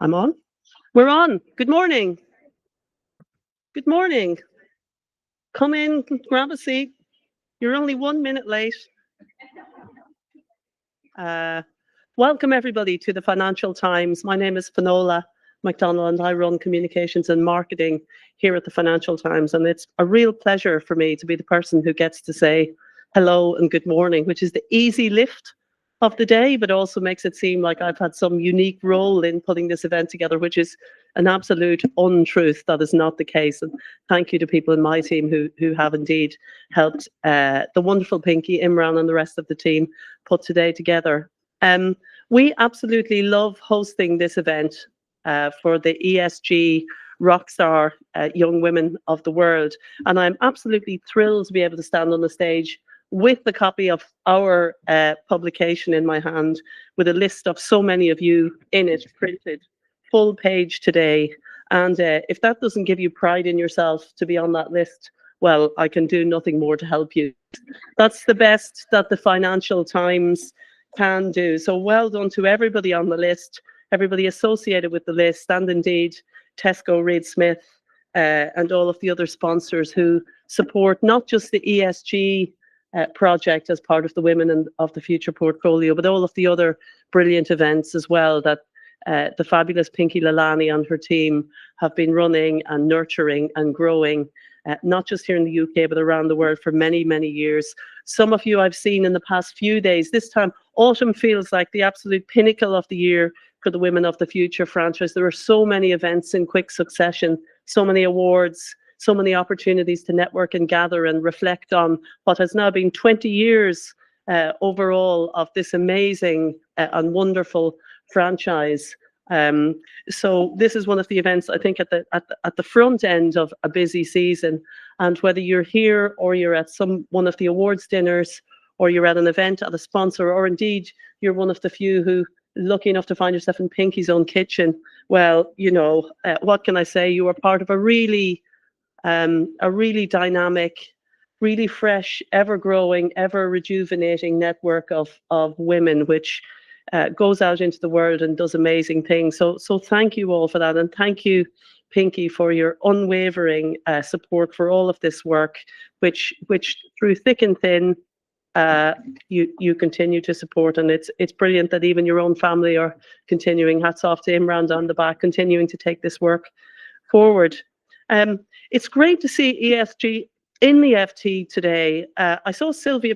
I'm on. We're on. Good morning. Good morning. Come in, grab a seat. You're only 1 minute late. Uh, Welcome everybody to the Financial Times. My name is Finola McDonald and I run communications and marketing here at the Financial Times. And it's a real pleasure for me to be the person who gets to say hello and good morning, which is the easy lift of the day, but also makes it seem like I've had some unique role in putting this event together, which is an absolute untruth. That is not the case. And thank you to people in my team who have indeed helped the wonderful Pinky, Imran and the rest of the team put today together. We absolutely love hosting this event for the ESG rockstar young women of the world. And I'm absolutely thrilled to be able to stand on the stage with the copy of our publication in my hand, with a list of so many of you in it, printed, full page today. And if that doesn't give you pride in yourself to be on that list, well, I can do nothing more to help you. That's the best that the Financial Times can do. So well done to everybody on the list, everybody associated with the list, and indeed Tesco, Reed Smith, and all of the other sponsors who support not just the ESG project as part of the Women of the Future portfolio, but all of the other brilliant events as well that the fabulous Pinky Lalani and her team have been running and nurturing and growing, not just here in the UK, but around the world for many, many years. Some of you I've seen in the past few days. This time, autumn feels like the absolute pinnacle of the year for the Women of the Future franchise. There are so many events in quick succession, so many awards, so many opportunities to network and gather and reflect on what has now been 20 years overall of this amazing and wonderful franchise. So this is one of the events, I think, at the front end of a busy season. And whether you're here or you're at one of the awards dinners, or you're at an event at a sponsor, or indeed you're one of the few who lucky enough to find yourself in Pinky's own kitchen, well, you know, what can I say? You are part of a really dynamic, really fresh, ever-growing, ever-rejuvenating network of women, which goes out into the world and does amazing things. So thank you all for that, and thank you, Pinky, for your unwavering support for all of this work, which through thick and thin, you continue to support, and it's brilliant that even your own family are continuing. Hats off to Imran on the back, continuing to take this work forward. It's great to see ESG in the FT today. I saw Sylvia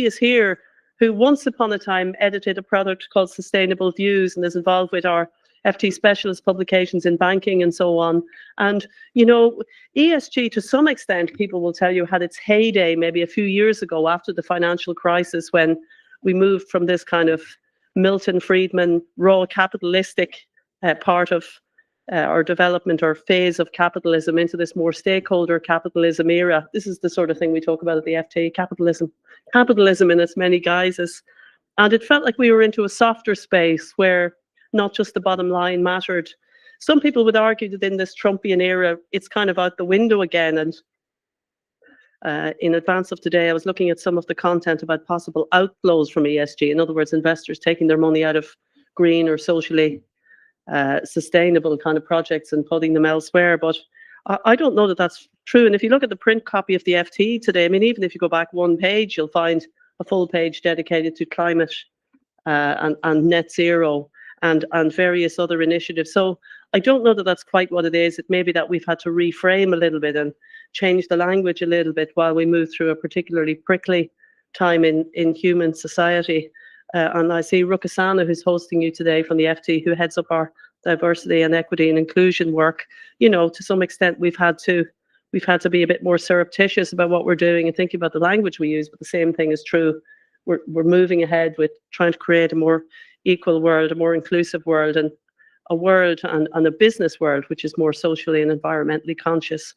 is here, who once upon a time edited a product called Sustainable Views and is involved with our FT specialist publications in banking and so on. And, you know, ESG, to some extent, people will tell you, had its heyday maybe a few years ago after the financial crisis, when we moved from this kind of Milton Friedman raw capitalistic part of our development or phase of capitalism into this more stakeholder capitalism era. This is the sort of thing we talk about at the FT, capitalism in its many guises. And it felt like we were into a softer space where not just the bottom line mattered. Some people would argue that in this Trumpian era, it's kind of out the window again. And in advance of today, I was looking at some of the content about possible outflows from ESG. In other words, investors taking their money out of green or socially sustainable kind of projects and putting them elsewhere. But I don't know that that's true. And if you look at the print copy of the FT today, I mean, even if you go back one page, you'll find a full page dedicated to climate and net zero and various other initiatives. So I don't know that that's quite what it is. It may be that we've had to reframe a little bit and change the language a little bit while we move through a particularly prickly time in human society. And I see Rukasana, who's hosting you today from the FT, who heads up our diversity and equity and inclusion work. You know, to some extent, we've had to be a bit more surreptitious about what we're doing and thinking about the language we use. But the same thing is true. We're moving ahead with trying to create a more equal world, a more inclusive world, and a world and a business world which is more socially and environmentally conscious.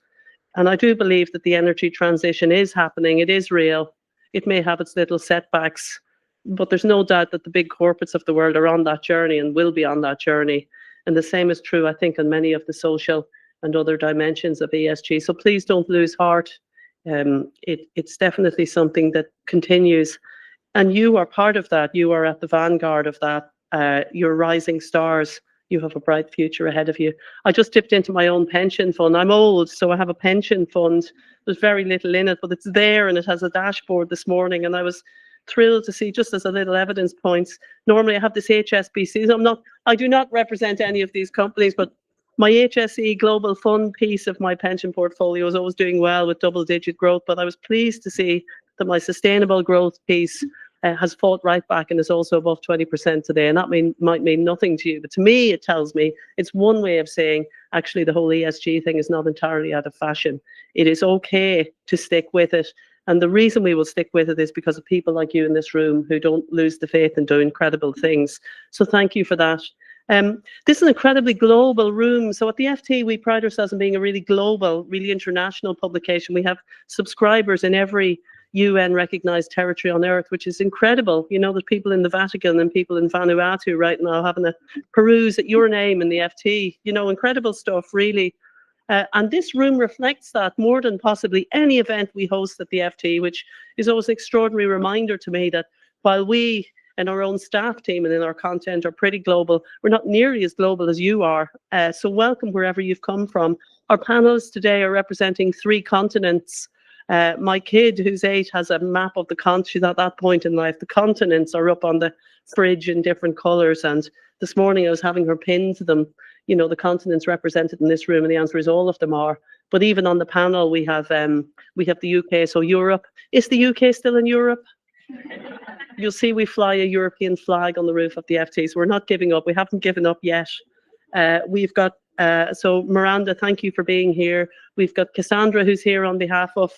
And I do believe that the energy transition is happening. It is real. It may have its little setbacks, but there's no doubt that the big corporates of the world are on that journey and will be on that journey. And the same is true, I think, on many of the social and other dimensions of ESG. So please don't lose heart. It's definitely something that continues And you are part of that. You are at the vanguard of that. You're rising stars. You have a bright future ahead of you. I just dipped into my own pension fund. I'm old, so I have a pension fund. There's very little in it, but it's there and it has a dashboard this morning. And I was thrilled to see, just as a little evidence points, normally I have this HSBC. So I do not represent any of these companies, but my HSE Global Fund piece of my pension portfolio is always doing well with double-digit growth. But I was pleased to see that my sustainable growth piece has fought right back and is also above 20% today. And that might mean nothing to you, but to me, it tells me it's one way of saying actually the whole ESG thing is not entirely out of fashion. It is okay to stick with it. And the reason we will stick with it is because of people like you in this room who don't lose the faith and do incredible things. So thank you for that. This is an incredibly global room. So at the FT, we pride ourselves on being a really global, really international publication. We have subscribers in every UN recognized territory on earth, which is incredible. You know, there's people in the Vatican and people in Vanuatu right now having a peruse at your name in the FT. You know, incredible stuff, really. And this room reflects that more than possibly any event we host at the FT, which is always an extraordinary reminder to me that while we and our own staff team and in our content are pretty global, we're not nearly as global as you are. So welcome wherever you've come from. Our panelists today are representing 3 continents. My kid, who's 8, has a map of the continents. She's at that point in life. The continents are up on the fridge in different colours. And this morning I was having her pin to them, you know, the continents represented in this room, and the answer is all of them are. But even on the panel, we have the UK. So Europe. Is the UK still in Europe? You'll see we fly a European flag on the roof of the FT. So we're not giving up. We haven't given up yet. We've got, so Miranda, thank you for being here. We've got Cassandra, who's here on behalf of,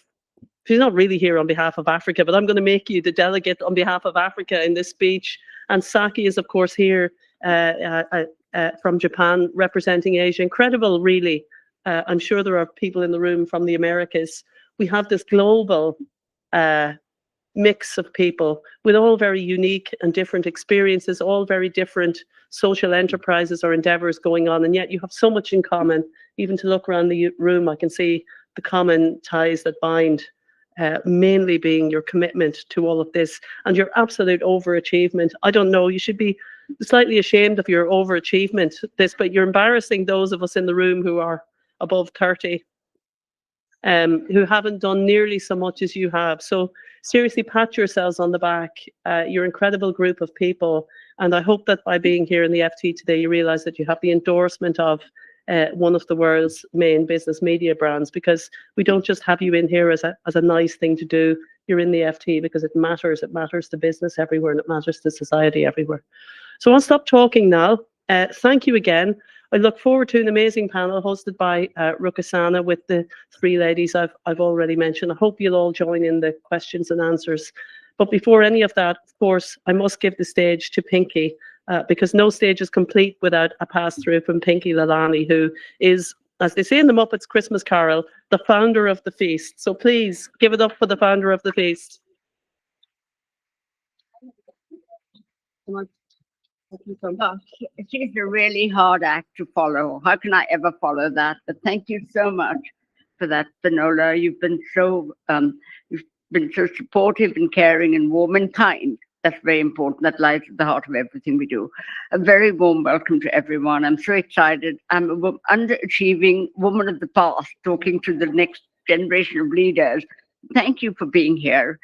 she's not really here on behalf of Africa, but I'm going to make you the delegate on behalf of Africa in this speech. And Saki is, of course, here from Japan, representing Asia. Incredible, really. I'm sure there are people in the room from the Americas. We have this global mix of people with all very unique and different experiences, all very different social enterprises or endeavors going on, and yet you have so much in common. Even to look around the room, I can see the common ties that bind, mainly being your commitment to all of this and your absolute overachievement. I don't know, you should be slightly ashamed of your overachievement, but you're embarrassing those of us in the room who are above 30. Who haven't done nearly so much as you have. So seriously, pat yourselves on the back. You're an incredible group of people. And I hope that by being here in the FT today, you realize that you have the endorsement of one of the world's main business media brands, because we don't just have you in here as a nice thing to do. You're in the FT because it matters. It matters to business everywhere and it matters to society everywhere. So I'll stop talking now. Thank you again. I look forward to an amazing panel hosted by Rukasana with the 3 ladies I've already mentioned. I hope you'll all join in the questions and answers. But before any of that, of course, I must give the stage to Pinky, because no stage is complete without a pass-through from Pinky Lalani, who is, as they say in the Muppets Christmas Carol, the founder of the feast. So please give it up for the founder of the feast. Come on. Oh, she's a really hard act to follow. How can I ever follow that? But thank you so much for that, Finola. You've been so supportive and caring and warm and kind. That's very important. That lies at the heart of everything we do. A very warm welcome to everyone. I'm so excited. I'm an underachieving woman of the past, talking to the next generation of leaders. Thank you for being here.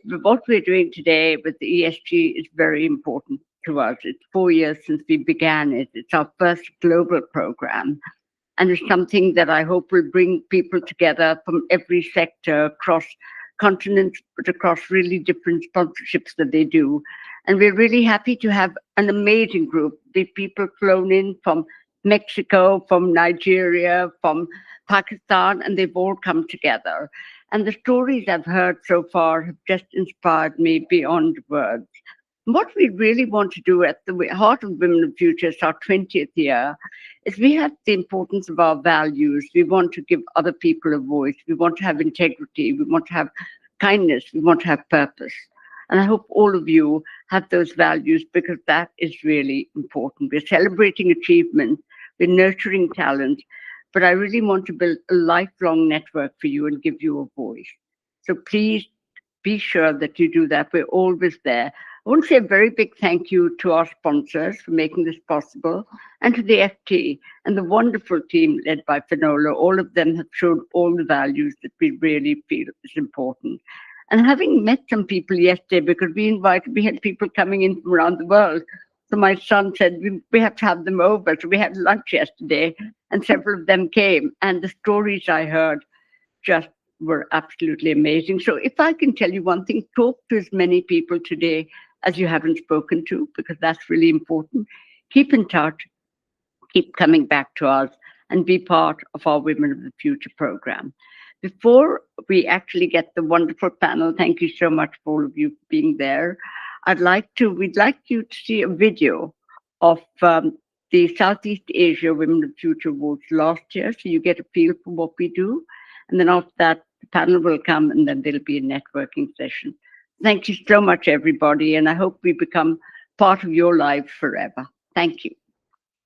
What we're doing today with the ESG is very important to us. It's 4 years since we began it. It's our first global program. And it's something that I hope will bring people together from every sector, across continents, but across really different sponsorships that they do. And we're really happy to have an amazing group. The people flown in from Mexico, from Nigeria, from Pakistan, and they've all come together. And the stories I've heard so far have just inspired me beyond words. What we really want to do at the Heart of Women of Future, it's our 20th year, is we have the importance of our values. We want to give other people a voice. We want to have integrity. We want to have kindness. We want to have purpose. And I hope all of you have those values, because that is really important. We're celebrating achievement. We're nurturing talent. But I really want to build a lifelong network for you and give you a voice. So please be sure that you do that. We're always there. I want to say a very big thank you to our sponsors for making this possible, and to the FT and the wonderful team led by Finola. All of them have showed all the values that we really feel is important. And having met some people yesterday, because we had people coming in from around the world. So my son said, we have to have them over. So we had lunch yesterday, and several of them came. And the stories I heard just were absolutely amazing. So if I can tell you one thing, talk to as many people today as you haven't spoken to, because that's really important. Keep in touch, keep coming back to us, and be part of our Women of the Future program. Before we actually get the wonderful panel, thank you so much for all of you being there. We'd like you to see a video of the Southeast Asia Women of the Future Awards last year, so you get a feel for what we do. And then after that, the panel will come, and then there'll be a networking session. Thank you so much, everybody, and I hope we become part of your lives forever. Thank you.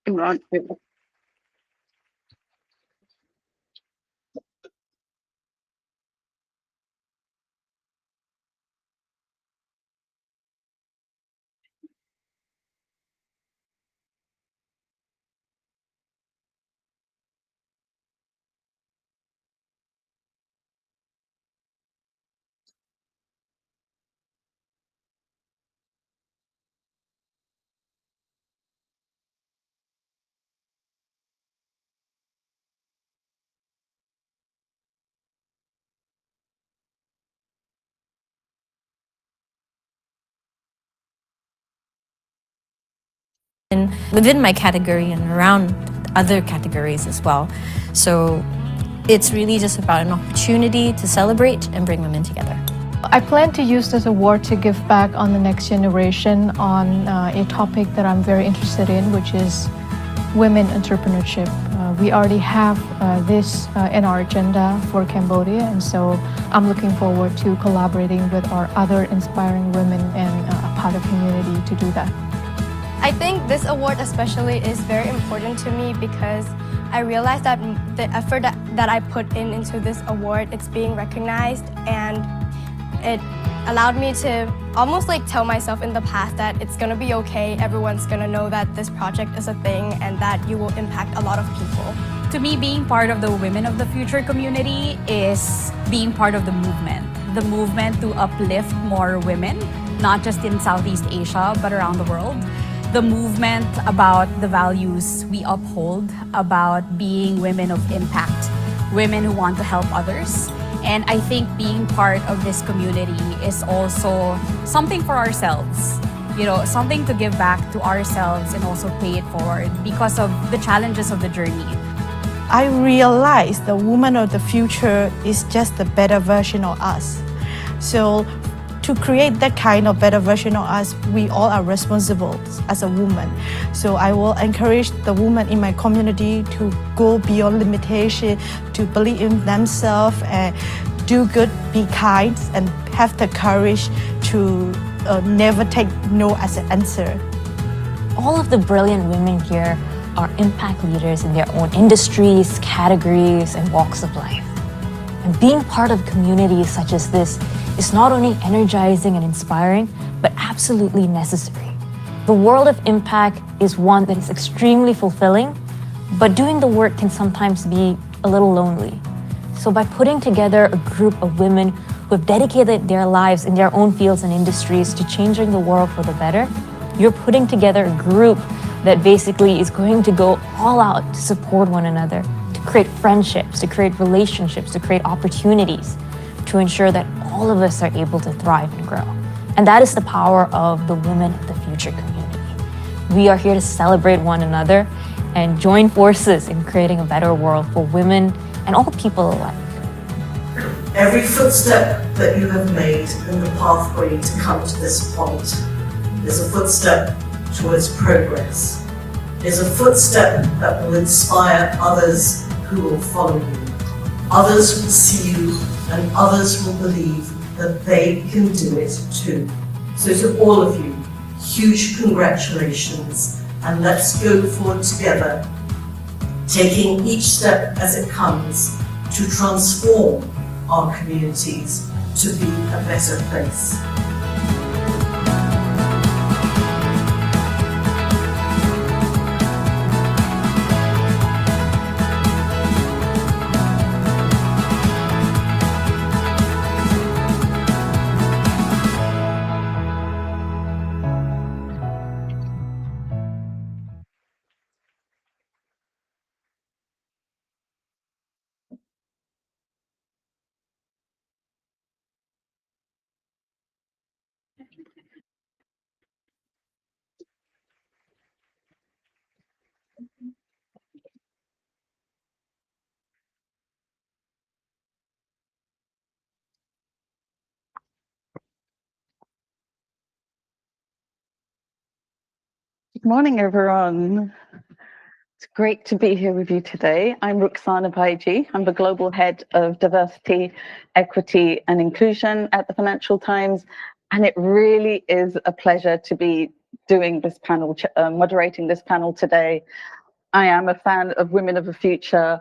Imran. Within my category and around other categories as well. So it's really just about an opportunity to celebrate and bring women together. I plan to use this award to give back on the next generation on a topic that I'm very interested in, which is women entrepreneurship. We already have this in our agenda for Cambodia, and so I'm looking forward to collaborating with our other inspiring women and a part of community to do that. I think this award especially is very important to me because I realized that the effort that I put into this award, it's being recognized, and it allowed me to almost like tell myself in the past that it's gonna be okay, everyone's gonna know that this project is a thing and that you will impact a lot of people. To me, being part of the Women of the Future community is being part of the movement to uplift more women, not just in Southeast Asia, but around the world. The movement about the values we uphold, about being women of impact, women who want to help others. And I think being part of this community is also something for ourselves, something to give back to ourselves and also pay it forward because of the challenges of the journey. I realized the woman of the future is just a better version of us. So to create that kind of better version of us, we all are responsible as a woman. So I will encourage the women in my community to go beyond limitation, to believe in themselves and do good, be kind, and have the courage to never take no as an answer. All of the brilliant women here are impact leaders in their own industries, categories, and walks of life. And being part of communities such as this is not only energizing and inspiring, but absolutely necessary. The world of impact is one that is extremely fulfilling, but doing the work can sometimes be a little lonely. So by putting together a group of women who have dedicated their lives in their own fields and industries to changing the world for the better, you're putting together a group that basically is going to go all out to support one another, to create friendships, to create relationships, to create opportunities, to ensure that all of us are able to thrive and grow. And that is the power of the Women of the Future community. We are here to celebrate one another and join forces in creating a better world for women and all people alike. Every footstep that you have made in the pathway to come to this point is a footstep towards progress, is a footstep that will inspire others who will follow you. Others will see you and others will believe that they can do it too. So to all of you, huge congratulations, and let's go forward together, taking each step as it comes to transform our communities to be a better place. Good morning, everyone. It's great to be here with you today. I'm Ruxana Baiji. I'm the Global Head of Diversity, Equity and Inclusion at the Financial Times. And it really is a pleasure to be doing this panel, moderating this panel today. I am a fan of Women of the Future.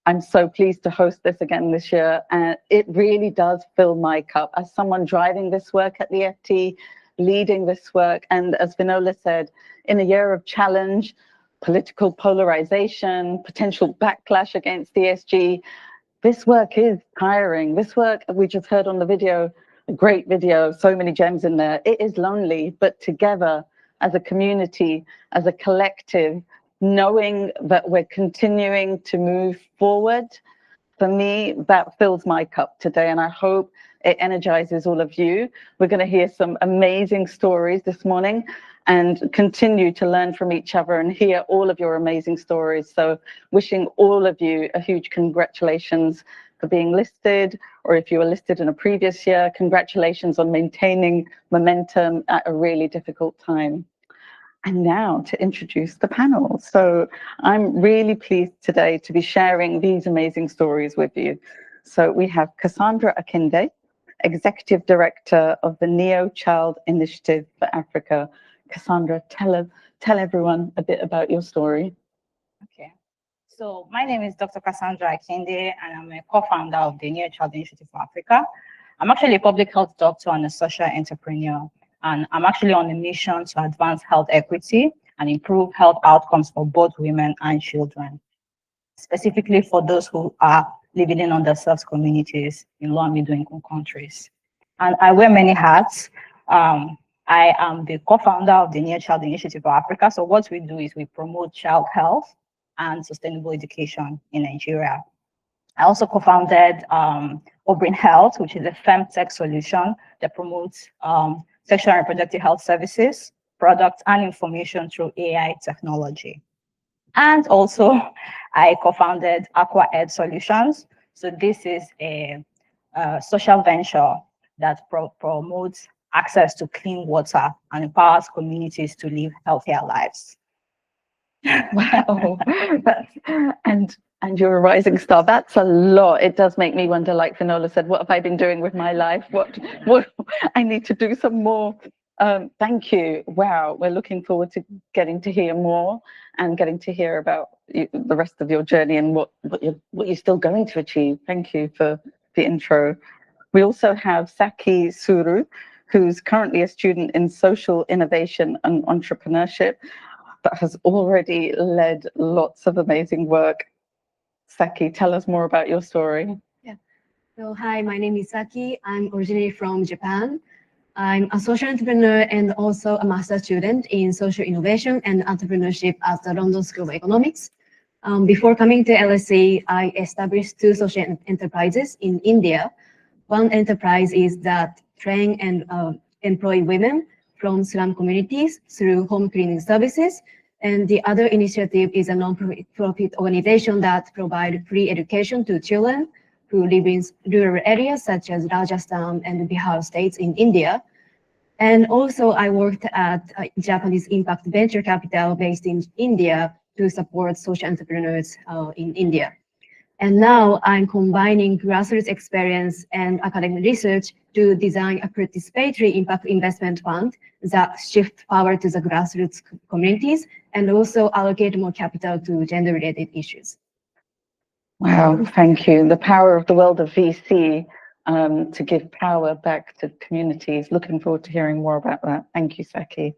I'm so pleased to host this again this year. And it really does fill my cup as someone driving this work at the FT, leading this work. And as Vinola said, in a year of challenge, political polarization, potential backlash against ESG, this work is tiring. This work, we just heard on the video, a great video, so many gems in there. It is lonely, but together as a community, as a collective, knowing that we're continuing to move forward, for me, that fills my cup today, and I hope it energizes all of you. We're going to hear some amazing stories this morning and continue to learn from each other and hear all of your amazing stories. So wishing all of you a huge congratulations for being listed, or if you were listed in a previous year, congratulations on maintaining momentum at a really difficult time. And now to introduce the panel. So I'm really pleased today to be sharing these amazing stories with you. So we have Cassandra Akinde, Executive Director of the Neo Child Initiative for Africa. Cassandra, tell everyone a bit about your story. Okay. So my name is Dr. Cassandra Akinde, and I'm a co-founder of the Neo Child Initiative for Africa. I'm actually a public health doctor and a social entrepreneur. And I'm actually on a mission to advance health equity and improve health outcomes for both women and children, specifically for those who are living in underserved communities in low and middle income countries. And I wear many hats. I am the co-founder of the Near Child Initiative for Africa. So what we do is we promote child health and sustainable education in Nigeria. I also co-founded Obrin Health, which is a femtech solution that promotes sexual and reproductive health services, products, and information through AI technology. And also, I co-founded Aqua Ed Solutions. So this is a social venture that promotes access to clean water and empowers communities to live healthier lives. Wow. And you're a rising star. That's a lot. It does make me wonder, like Finola said, what have I been doing with my life? What I need to do some more. Thank you. Wow. We're looking forward to getting to hear more and getting to hear about the rest of your journey and what you're still going to achieve. Thank you for the intro. We also have Saki Suru, who's currently a student in social innovation and entrepreneurship, but has already led lots of amazing work. Saki, tell us more about your story. Yeah. So hi, my name is Saki. I'm originally from Japan. I'm a social entrepreneur and also a master's student in social innovation and entrepreneurship at the London School of Economics. Before coming to LSE, I established two social enterprises in India. One enterprise is that train and employ women from slum communities through home cleaning services. And the other initiative is a non-profit organization that provides free education to children who live in rural areas such as Rajasthan and Bihar states in India. And also I worked at Japanese impact venture capital based in India to support social entrepreneurs in India. And now I'm combining grassroots experience and academic research to design a participatory impact investment fund that shifts power to the grassroots communities and also allocate more capital to gender-related issues. Wow, thank you. The power of the world of VC to give power back to communities. Looking forward to hearing more about that. Thank you, Saki.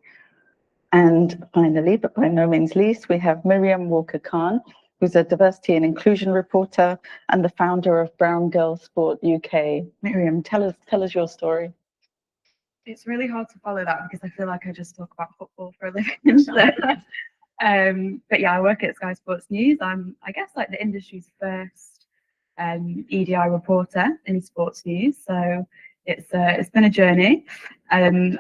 And finally, but by no means least, we have Miriam Walker-Khan, who's a diversity and inclusion reporter and the founder of Brown Girl Sport UK. Miriam, tell us your story. It's really hard to follow that because I feel like I just talk about football for a living. So, but yeah, I work at Sky Sports News. I'm, I guess, like the industry's first EDI reporter in sports news. So it's been a journey, and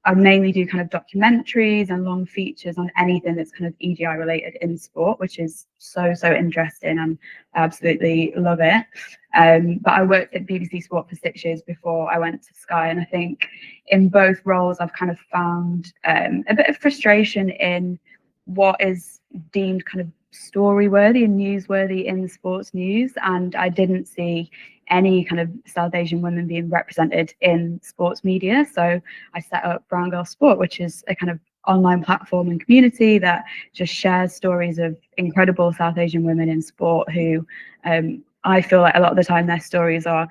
I mainly do kind of documentaries and long features on anything that's kind of EDI related in sport, which is so interesting, and I absolutely love it. But I worked at BBC Sport for 6 years before I went to Sky, and I think in both roles I've kind of found a bit of frustration in what is deemed kind of story worthy and newsworthy in sports news, and I didn't see any kind of South Asian women being represented in sports media. So I set up Brown Girl Sport, which is a kind of online platform and community that just shares stories of incredible South Asian women in sport who I feel like a lot of the time their stories are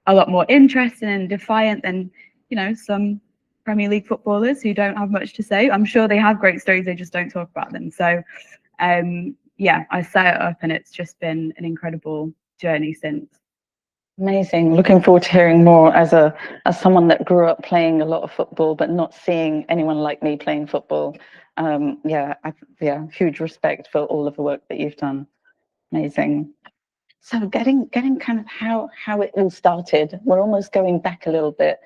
a lot more interesting and defiant than, you know, some Premier League footballers who don't have much to say. I'm sure they have great stories, they just don't talk about them. So yeah, I set it up and it's just been an incredible journey since. Amazing. Looking forward to hearing more as someone that grew up playing a lot of football, but not seeing anyone like me playing football. Yeah, huge respect for all of the work that you've done. Amazing. So getting kind of how it all started, we're almost going back a little bit.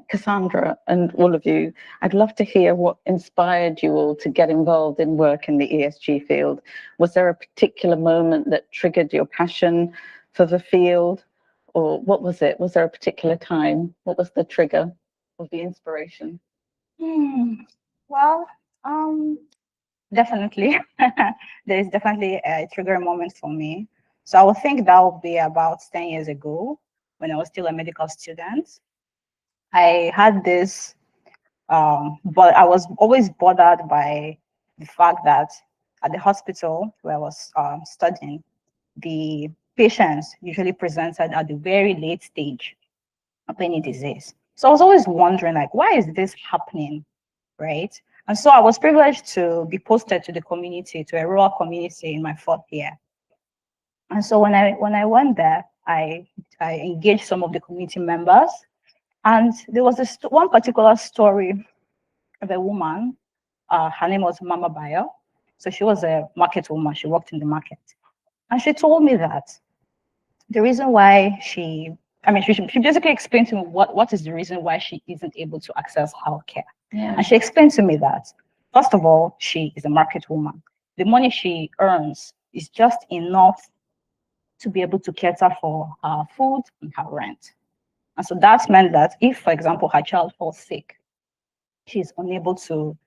Cassandra and all of you, I'd love to hear what inspired you all to get involved in work in the ESG field. Was there a particular moment that triggered your passion for the field? Or what was it? Was there a particular time? What was the trigger of the inspiration? Well, definitely. There is definitely a trigger moment for me. So I would think that would be about 10 years ago when I was still a medical student. I had this, but I was always bothered by the fact that at the hospital where I was studying, the patients usually presented at the very late stage of any disease. So I was always wondering, like, why is this happening, right? And so I was privileged to be posted to the community, to a rural community in my 4th year. And so when I went there, I engaged some of the community members, and there was one particular story of a woman. Her name was Mama Bayo. So she was a market woman. She worked in the market, and she told me that the reason why she basically explained to me what is the reason why she isn't able to access healthcare. Yeah. And she explained to me that, first of all, she is a market woman. The money she earns is just enough to be able to cater for her food and her rent. And so that meant that if, for example, her child falls sick, she's unable to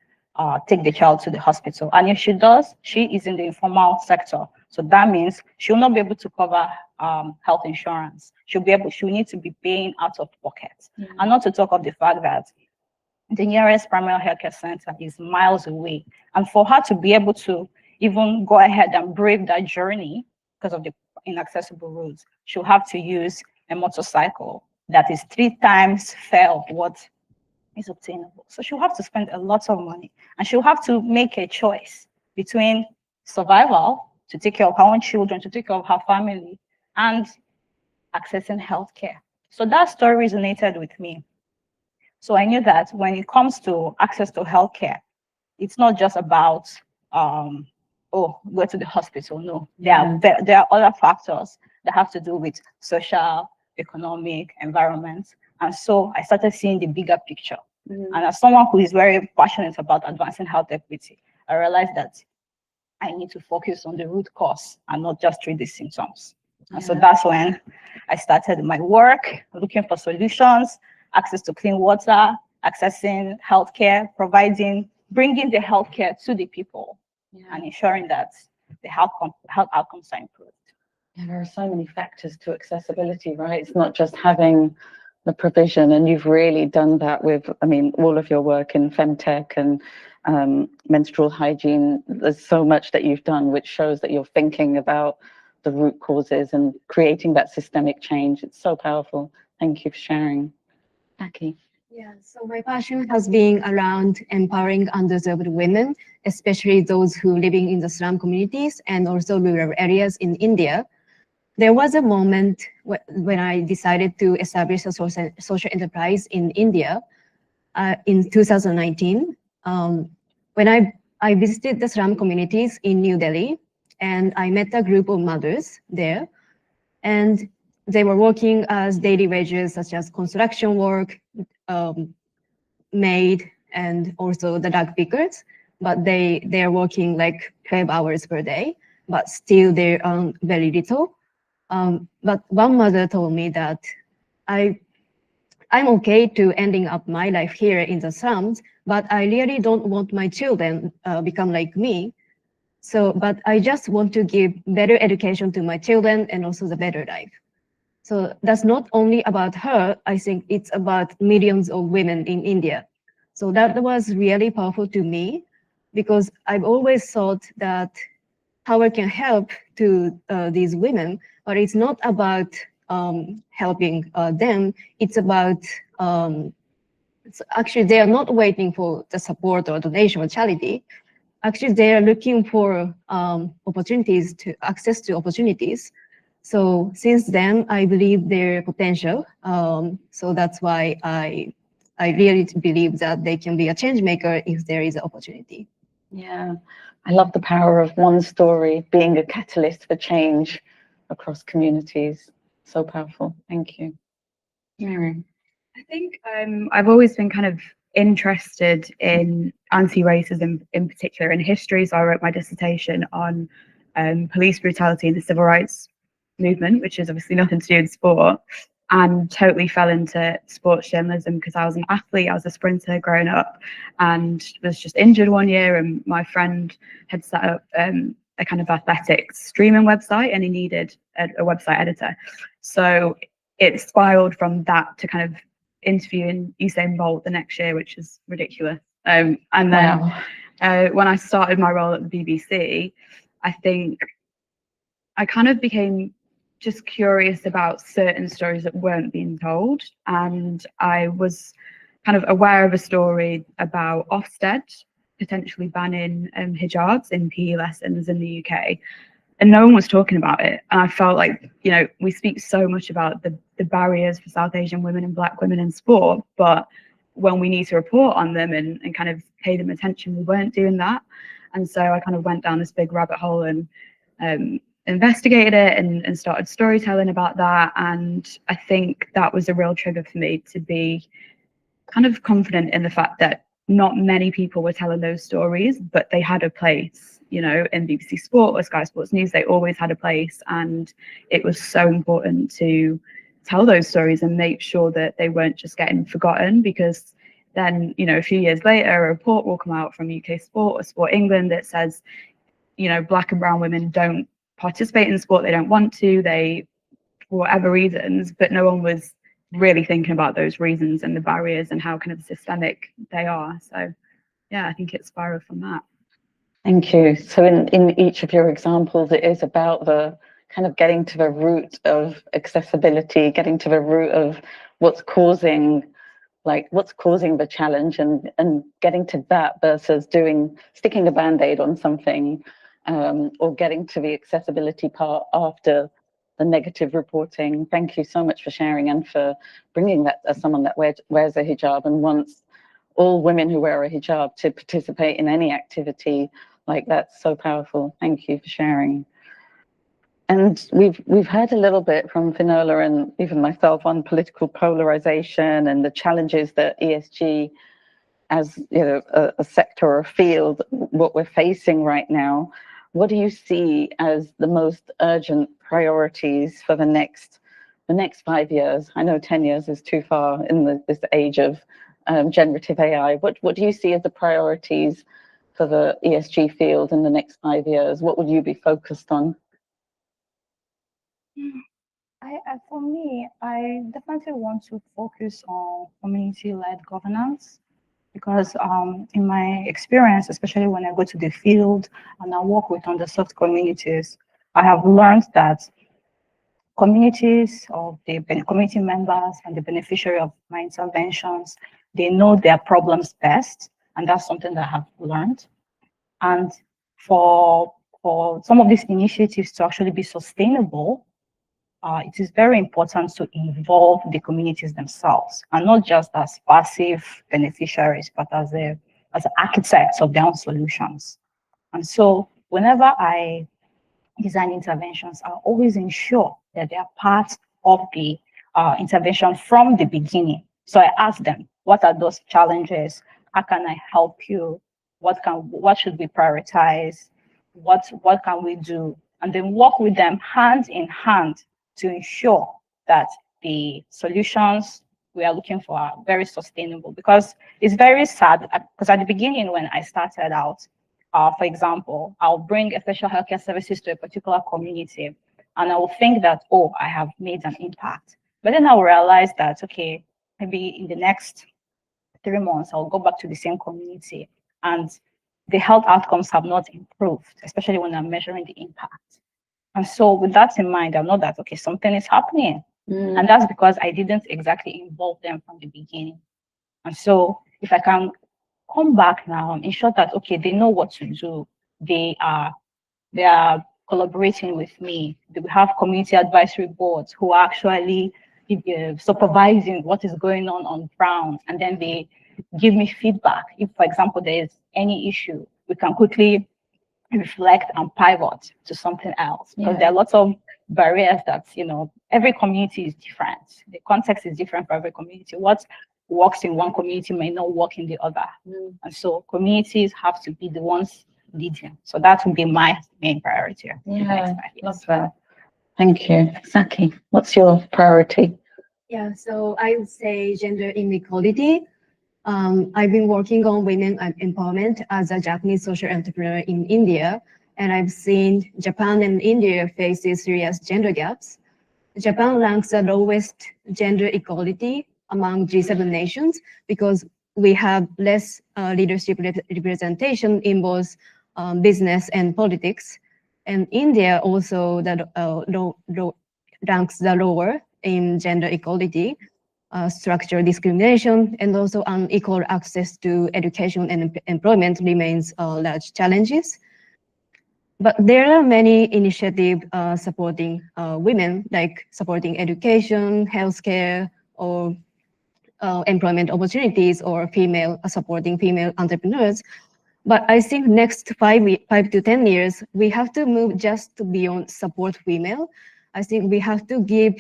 take the child to the hospital. And if she does, she is in the informal sector. So that means she'll not be able to cover health insurance. She'll need to be paying out of pocket. Mm-hmm. And not to talk of the fact that the nearest primary healthcare center is miles away. And for her to be able to even go ahead and brave that journey because of the inaccessible roads, she'll have to use a motorcycle that is 3 times fare of what is obtainable. So she'll have to spend a lot of money, and she'll have to make a choice between survival, to take care of her own children, to take care of her family, and accessing healthcare. So that story resonated with me. So I knew that when it comes to access to healthcare, it's not just about, go to the hospital. No, there are other factors that have to do with social, economic, environment. And so I started seeing the bigger picture. Mm-hmm. And as someone who is very passionate about advancing health equity, I realized that I need to focus on the root cause and not just treat the symptoms. Yeah. And so that's when I started my work, looking for solutions, access to clean water, accessing healthcare, bringing the healthcare to the people, and ensuring that the health outcomes are improved. Yeah, there are so many factors to accessibility, right? It's not just having the provision, and you've really done that with, all of your work in femtech and menstrual hygiene. There's so much that you've done, which shows that you're thinking about the root causes and creating that systemic change. It's so powerful. Thank you for sharing. Becky. Yeah, so my passion has been around empowering underserved women, especially those who living in the slum communities and also rural areas in India. There was a moment when I decided to establish a social enterprise in India in 2019. When I visited the slum communities in New Delhi, and I met a group of mothers there, and they were working as daily wages, such as construction work, maid, and also the dog pickers. But they are working like 12 hours per day, but still they earn very little. But one mother told me that I'm okay to ending up my life here in the slums, but I really don't want my children become like me. So, but I just want to give better education to my children and also the better life. So that's not only about her, I think it's about millions of women in India. So that was really powerful to me because I've always thought that power can help to these women, but it's not about helping them. It's about, actually they are not waiting for the support or donation or charity. Actually, they are looking for opportunities to access to opportunities. So since then, I believe their potential. So that's why I really believe that they can be a change maker if there is an opportunity. Yeah, I love the power of one story being a catalyst for change across communities. So powerful. Thank you. Mary. I think I've always been kind of interested in anti-racism in particular in history. So I wrote my dissertation on police brutality in the civil rights movement, which is obviously nothing to do with sport, and totally fell into sports journalism because I was an athlete. I was a sprinter growing up and was just injured one year, and my friend had set up a kind of athletics streaming website and he needed a website editor. So it spiraled from that to kind of interviewing Usain Bolt the next year, which is ridiculous. And then when I started my role at the BBC, I think I kind of became just curious about certain stories that weren't being told. And I was kind of aware of a story about Ofsted potentially banning hijabs in PE lessons in the UK. And no one was talking about it. And I felt like, you know, we speak so much about the barriers for South Asian women and Black women in sport, but when we need to report on them and kind of pay them attention, we weren't doing that. And so I kind of went down this big rabbit hole and investigated it and started storytelling about that. And I think that was a real trigger for me to be kind of confident in the fact that not many people were telling those stories, but they had a place, you know, in BBC Sport or Sky Sports News. They always had a place, and it was so important to tell those stories and make sure that they weren't just getting forgotten, because then, you know, a few years later, a report will come out from UK Sport or Sport England that says, you know, Black and brown women don't participate in sport, they don't want to, they, for whatever reasons, but no one was really thinking about those reasons and the barriers and how kind of systemic they are. So yeah, I think it spiraled from that. Thank you. So in each of your examples, it is about the kind of getting to the root of accessibility, getting to the root of what's causing the challenge, and getting to that versus sticking a band-aid on something, or getting to the accessibility part after the negative reporting. Thank you so much for sharing and for bringing that as someone that wears a hijab and wants all women who wear a hijab to participate in any activity. Like, that's so powerful. Thank you for sharing. And we've heard a little bit from Finola and even myself on political polarization and the challenges that ESG, as you know, a sector or a field, what we're facing right now. What do you see as the most urgent priorities for the next 5 years? I know 10 years is too far in this age of generative AI. What do you see as the priorities for the ESG field in the next 5 years? What would you be focused on? For me, I definitely want to focus on community-led governance, because in my experience, especially when I go to the field and I work with underserved communities, I have learned that communities or the community members and the beneficiary of my interventions, they know their problems best, and that's something that I have learned. And for some of these initiatives to actually be sustainable, it is very important to involve the communities themselves, and not just as passive beneficiaries, but as architects of their own solutions. And so whenever I design interventions, I always ensure that they are part of the intervention from the beginning. So I ask them, what are those challenges? How can I help you? What should we prioritize? What can we do? And then work with them hand in hand to ensure that the solutions we are looking for are very sustainable. Because it's very sad, because at the beginning when I started out, for example, I'll bring essential healthcare services to a particular community, and I will think that, oh, I have made an impact. But then I will realize that, okay, maybe in the next 3 months, I'll go back to the same community, and the health outcomes have not improved, especially when I'm measuring the impact. And so with that in mind, I know that, okay, something is happening. And that's because I didn't exactly involve them from the beginning. And so if I can come back now and ensure that, okay, they know what to do, they are collaborating with me. We have community advisory boards who are actually supervising what is going on ground, and then they give me feedback. If, for example, there is any issue, we can quickly reflect and pivot to something else, because there are lots of barriers that, every community is different. The context is different for every community. What works in one community may not work in the other. And so communities have to be the ones leading. So that would be my main priority. Yeah, love that. Thank you. Saki, what's your priority? Yeah, so I would say gender inequality. I've been working on women empowerment as a Japanese social entrepreneur in India, and I've seen Japan and India faces serious gender gaps. Japan ranks the lowest gender equality among G7 nations because we have less leadership representation in both business and politics. And India also ranks the lower in gender equality, structural discrimination, and also unequal access to education and employment remains large challenges. But there are many initiatives supporting women, like supporting education, healthcare, or employment opportunities, or supporting female entrepreneurs. But I think next 5 to 10 years, we have to move just beyond support women. I think we have to give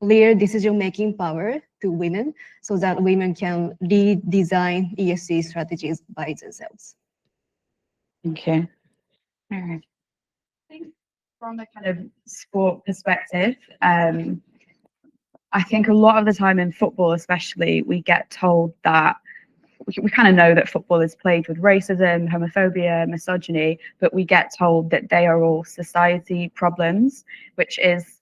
clear decision-making power to women so that women can redesign ESG strategies by themselves. Thank you. All right. From a kind of sport perspective, I think a lot of the time in football, especially, we get told that we kind of know that football is plagued with racism, homophobia, misogyny, but we get told that they are all society problems, which is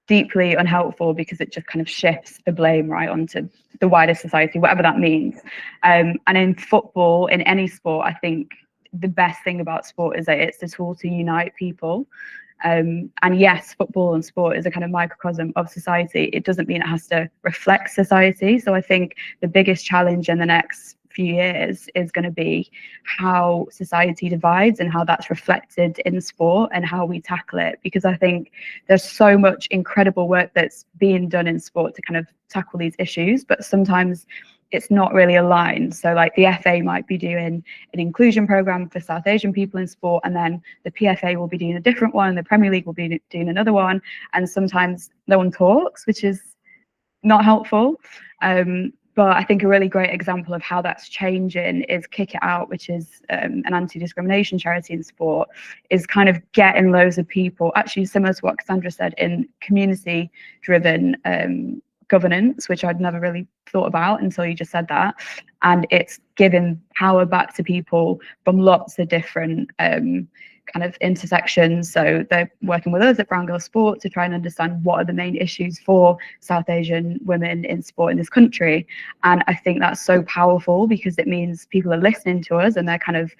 deeply unhelpful because it just kind of shifts the blame right onto the wider society, whatever that means. And in football, in any sport, I think the best thing about sport is that it's a tool to unite people. And yes, football and sport is a kind of microcosm of society. It doesn't mean it has to reflect society. So I think the biggest challenge in the next few years is going to be how society divides and how that's reflected in sport and how we tackle it. Because I think there's so much incredible work that's being done in sport to kind of tackle these issues, but sometimes it's not really aligned. So like the FA might be doing an inclusion program for South Asian people in sport, and then the PFA will be doing a different one, the Premier League will be doing another one, and sometimes no one talks, which is not helpful. But I think a really great example of how that's changing is Kick It Out, which is an anti-discrimination charity in sport, is kind of getting loads of people, actually similar to what Cassandra said, in community-driven governance, which I'd never really thought about until you just said that. And it's giving power back to people from lots of different kind of intersections. So they're working with us at Brown Girl Sport to try and understand what are the main issues for South Asian women in sport in this country. And I think that's so powerful because it means people are listening to us and they're kind of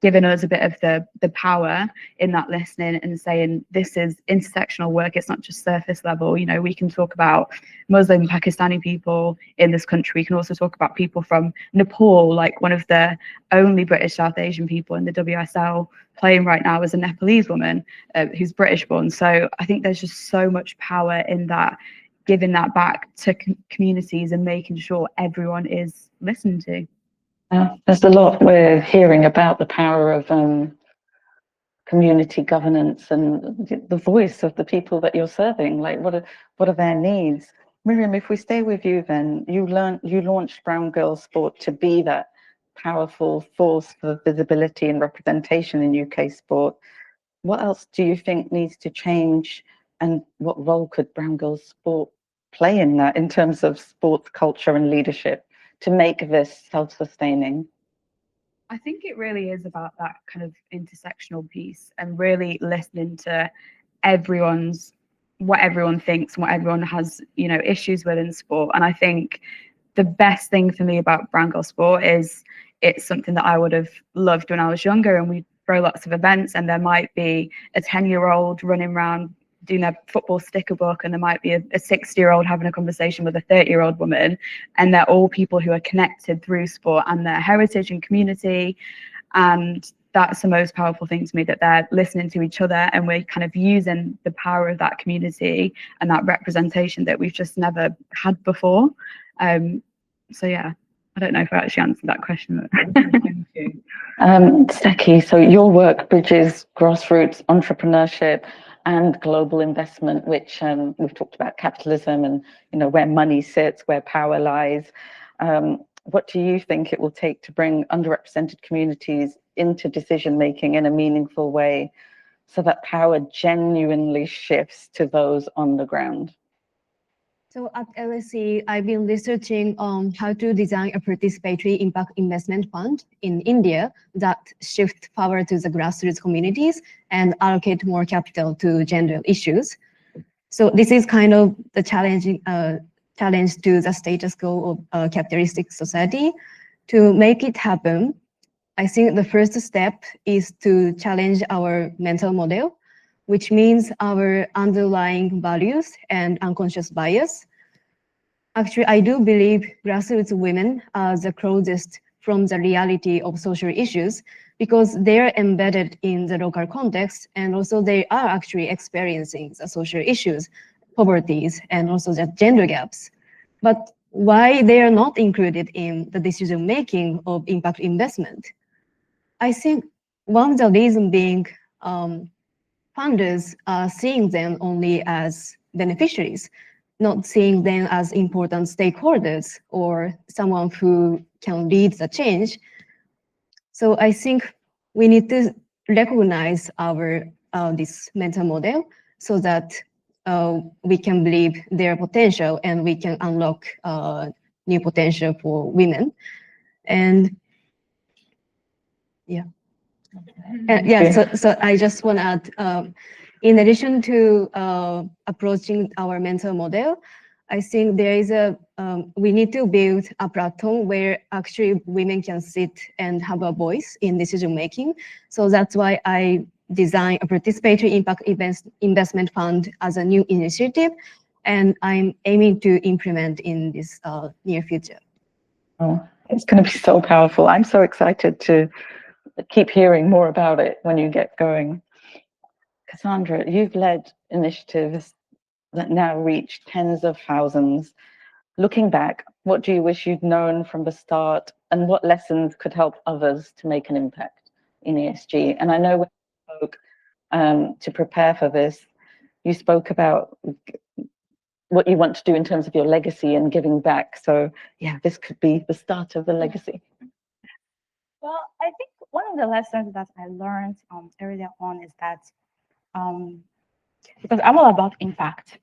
giving us a bit of the power in that listening and saying this is intersectional work. It's not just surface level. You know, we can talk about Muslim Pakistani people in this country. We can also talk about people from Nepal, like one of the only British South Asian people in the WSL playing right now is a Nepalese woman who's British born. So I think there's just so much power in that, giving that back to communities and making sure everyone is listened to. There's a lot we're hearing about the power of community governance and the voice of the people that you're serving. Like, what are their needs? Miriam, if we stay with you, then you launched Brown Girls Sport to be that powerful force for visibility and representation in UK sport. What else do you think needs to change, and what role could Brown Girls Sport play in that, in terms of sports culture and leadership, to make this self-sustaining? I think it really is about that kind of intersectional piece and really listening to what everyone thinks and what everyone has, you know, issues with in sport. And I think the best thing for me about Brown Girl Sport is it's something that I would have loved when I was younger, and we throw lots of events and there might be a 10-year-old running around doing a football sticker book, and there might be a 60-year-old having a conversation with a 30-year-old woman, and they're all people who are connected through sport and their heritage and community. And that's the most powerful thing to me, that they're listening to each other and we're kind of using the power of that community and that representation that we've just never had before. So yeah, I don't know if I actually answered that question. Thank you. Steki, so your work bridges grassroots entrepreneurship and global investment, which we've talked about capitalism and, you know, where money sits, where power lies. What do you think it will take to bring underrepresented communities into decision making in a meaningful way, so that power genuinely shifts to those on the ground? So at LSE, I've been researching on how to design a participatory impact investment fund in India that shifts power to the grassroots communities and allocate more capital to gender issues. So this is kind of the challenge to the status quo of capitalistic society. To make it happen, I think the first step is to challenge our mental model, which means our underlying values and unconscious bias. Actually, I do believe grassroots women are the closest from the reality of social issues, because they're embedded in the local context, and also they are actually experiencing the social issues, poverties, and also the gender gaps. But why they are not included in the decision-making of impact investment? I think one of the reasons being funders are seeing them only as beneficiaries, not seeing them as important stakeholders or someone who can lead the change. So I think we need to recognize our this mental model, so that we can believe their potential and we can unlock new potential for women. And yeah. Yeah, so I just want to add, in addition to approaching our mental model, I think there is we need to build a platform where actually women can sit and have a voice in decision making. So that's why I designed a participatory impact investment fund as a new initiative, and I'm aiming to implement in this near future. Oh, it's going to be so powerful. I'm so excited to keep hearing more about it when you get going. Cassandra, you've led initiatives that now reach tens of thousands. Looking back, what do you wish you'd known from the start, and what lessons could help others to make an impact in ESG? And I know when you spoke to prepare for this, you spoke about what you want to do in terms of your legacy and giving back. So yeah, this could be the start of the legacy. Well, I think one of the lessons that I learned earlier on is that because I'm all about impact,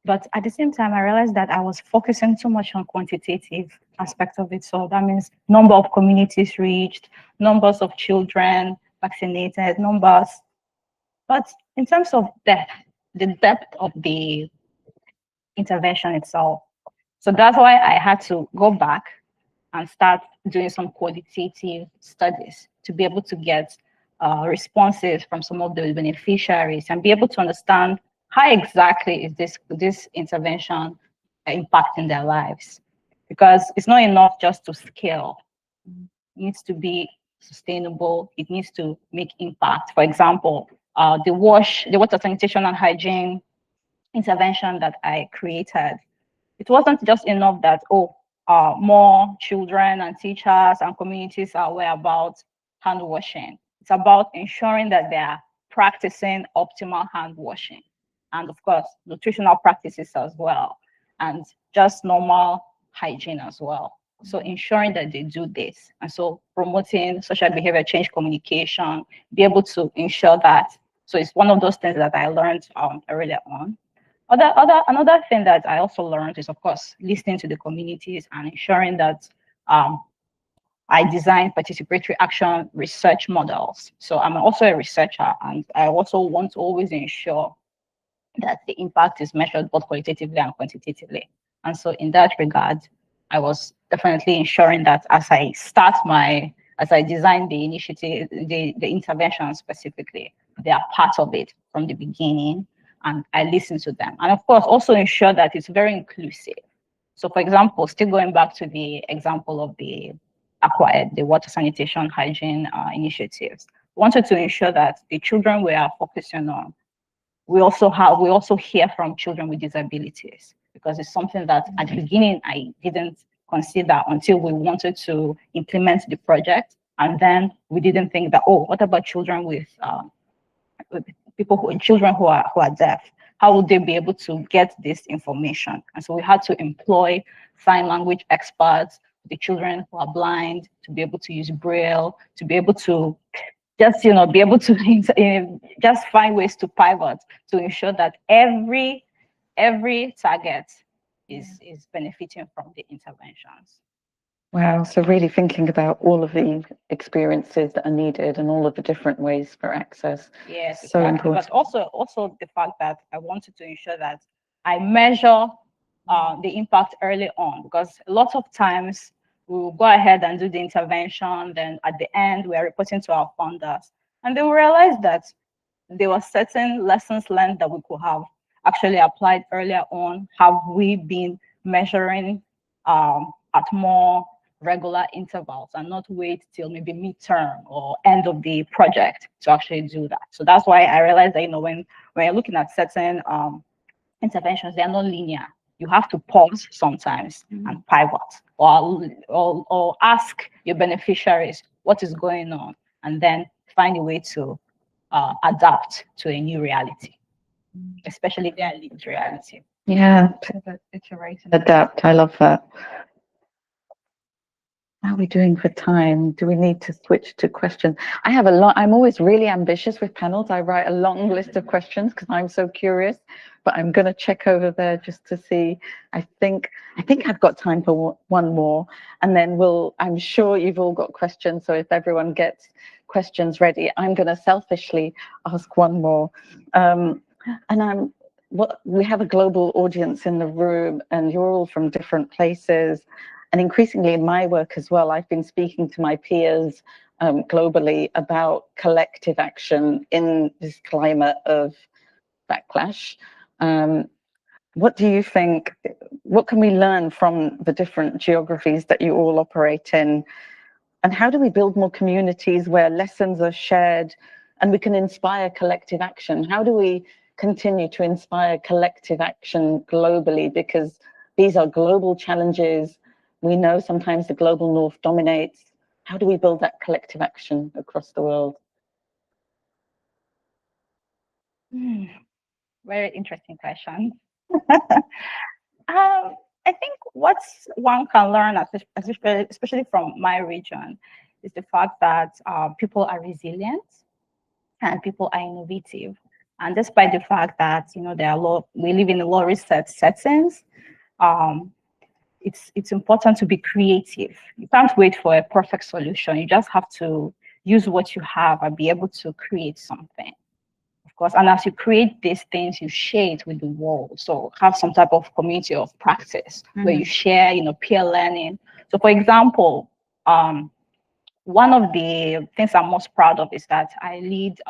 but at the same time, I realized that I was focusing too much on quantitative aspects of it. So that means number of communities reached, numbers of children vaccinated, numbers. But in terms of the depth of the intervention itself. So that's why I had to go back and start doing some qualitative studies to be able to get responses from some of the beneficiaries and be able to understand how exactly is this intervention impacting their lives. Because it's not enough just to scale. It needs to be sustainable. It needs to make impact. For example, the water sanitation and hygiene intervention that I created, it wasn't just enough that, more children and teachers and communities are aware about hand washing. It's about ensuring that they are practicing optimal hand washing. And of course, nutritional practices as well, and just normal hygiene as well. So ensuring that they do this. And so promoting social behavior change communication, be able to ensure that. So it's one of those things that I learned earlier on. Another thing that I also learned is, of course, listening to the communities and ensuring that I design participatory action research models. So I'm also a researcher, and I also want to always ensure that the impact is measured both qualitatively and quantitatively. And so in that regard, I was definitely ensuring that as I design the initiative, the intervention specifically, they are part of it from the beginning, and I listen to them. And of course, also ensure that it's very inclusive. So for example, still going back to the example of the water sanitation hygiene initiatives, wanted to ensure that the children we are focusing on, we also hear from children with disabilities, because it's something that at the beginning I didn't consider until we wanted to implement the project. And then we didn't think that, what about children with children who are deaf? How would they be able to get this information? And so we had to employ sign language experts, the children who are blind, to be able to use Braille, to be able to just be able to just find ways to pivot to ensure that every target is benefiting from the interventions. Wow, so really thinking about all of the experiences that are needed and all of the different ways for access. Yes, so exactly. important. But also the fact that I wanted to ensure that I measure the impact early on, because a lot of times we will go ahead and do the intervention, then at the end we are reporting to our funders, and they will realize that there were certain lessons learned that we could have actually applied earlier on. Have we been measuring at more regular intervals and not wait till maybe midterm or end of the project to actually do that? So that's why I realized that, when you're looking at certain interventions, they are not linear. You have to pause sometimes and pivot, or ask your beneficiaries what is going on, and then find a way to adapt to a new reality, especially their lived reality. Yeah, Iterate and adapt. I love that. How are we doing for time? Do we need to switch to questions? I have a lot. I'm always really ambitious with panels. I write a long list of questions because I'm so curious, but I'm going to check over there just to see. I think I've got time for one more, and then I'm sure you've all got questions. So if everyone gets questions ready, I'm going to selfishly ask one more. We have a global audience in the room, and you're all from different places. And increasingly in my work as well, I've been speaking to my peers globally about collective action in this climate of backlash. What do you think? What can we learn from the different geographies that you all operate in? And how do we build more communities where lessons are shared and we can inspire collective action? How do we continue to inspire collective action globally? Because these are global challenges. We know sometimes the global north dominates. How do we build that collective action across the world? Very interesting question. I think what one can learn, especially from my region, is the fact that people are resilient and people are innovative. And despite the fact that we live in a low risk settings, it's important to be creative. You can't wait for a perfect solution. You just have to use what you have and be able to create something. Of course, and as you create these things, you share it with the world. So have some type of community of practice where you share, peer learning, So for example, one of the things I'm most proud of is that I lead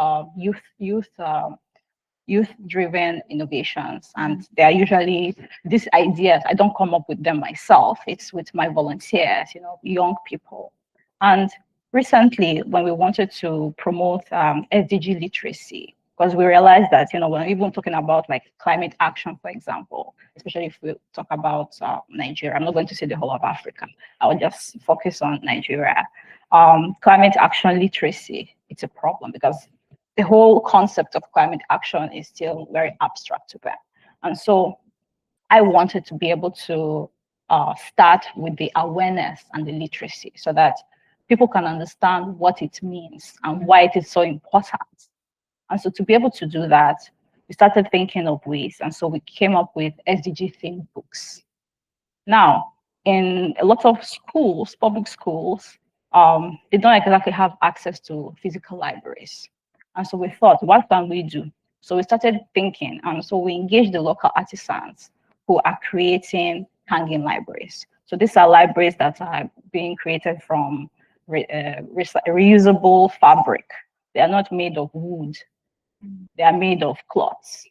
youth-driven innovations, and they are usually these ideas. I don't come up with them myself. It's with my volunteers, young people. And recently, when we wanted to promote SDG literacy, because we realized that when even talking about like climate action, for example, especially if we talk about Nigeria, I'm not going to say the whole of Africa. I will just focus on Nigeria. Climate action literacy, it's a problem because the whole concept of climate action is still very abstract to them. And so I wanted to be able to start with the awareness and the literacy so that people can understand what it means and why it is so important. And so to be able to do that, we started thinking of ways. And so we came up with SDG themed books. Now, in a lot of schools, public schools, they don't exactly have access to physical libraries. And so we thought, what can we do? So we started thinking, and so we engaged the local artisans who are creating hanging libraries. So these are libraries that are being created from reusable fabric. They are not made of wood. They are made of cloths.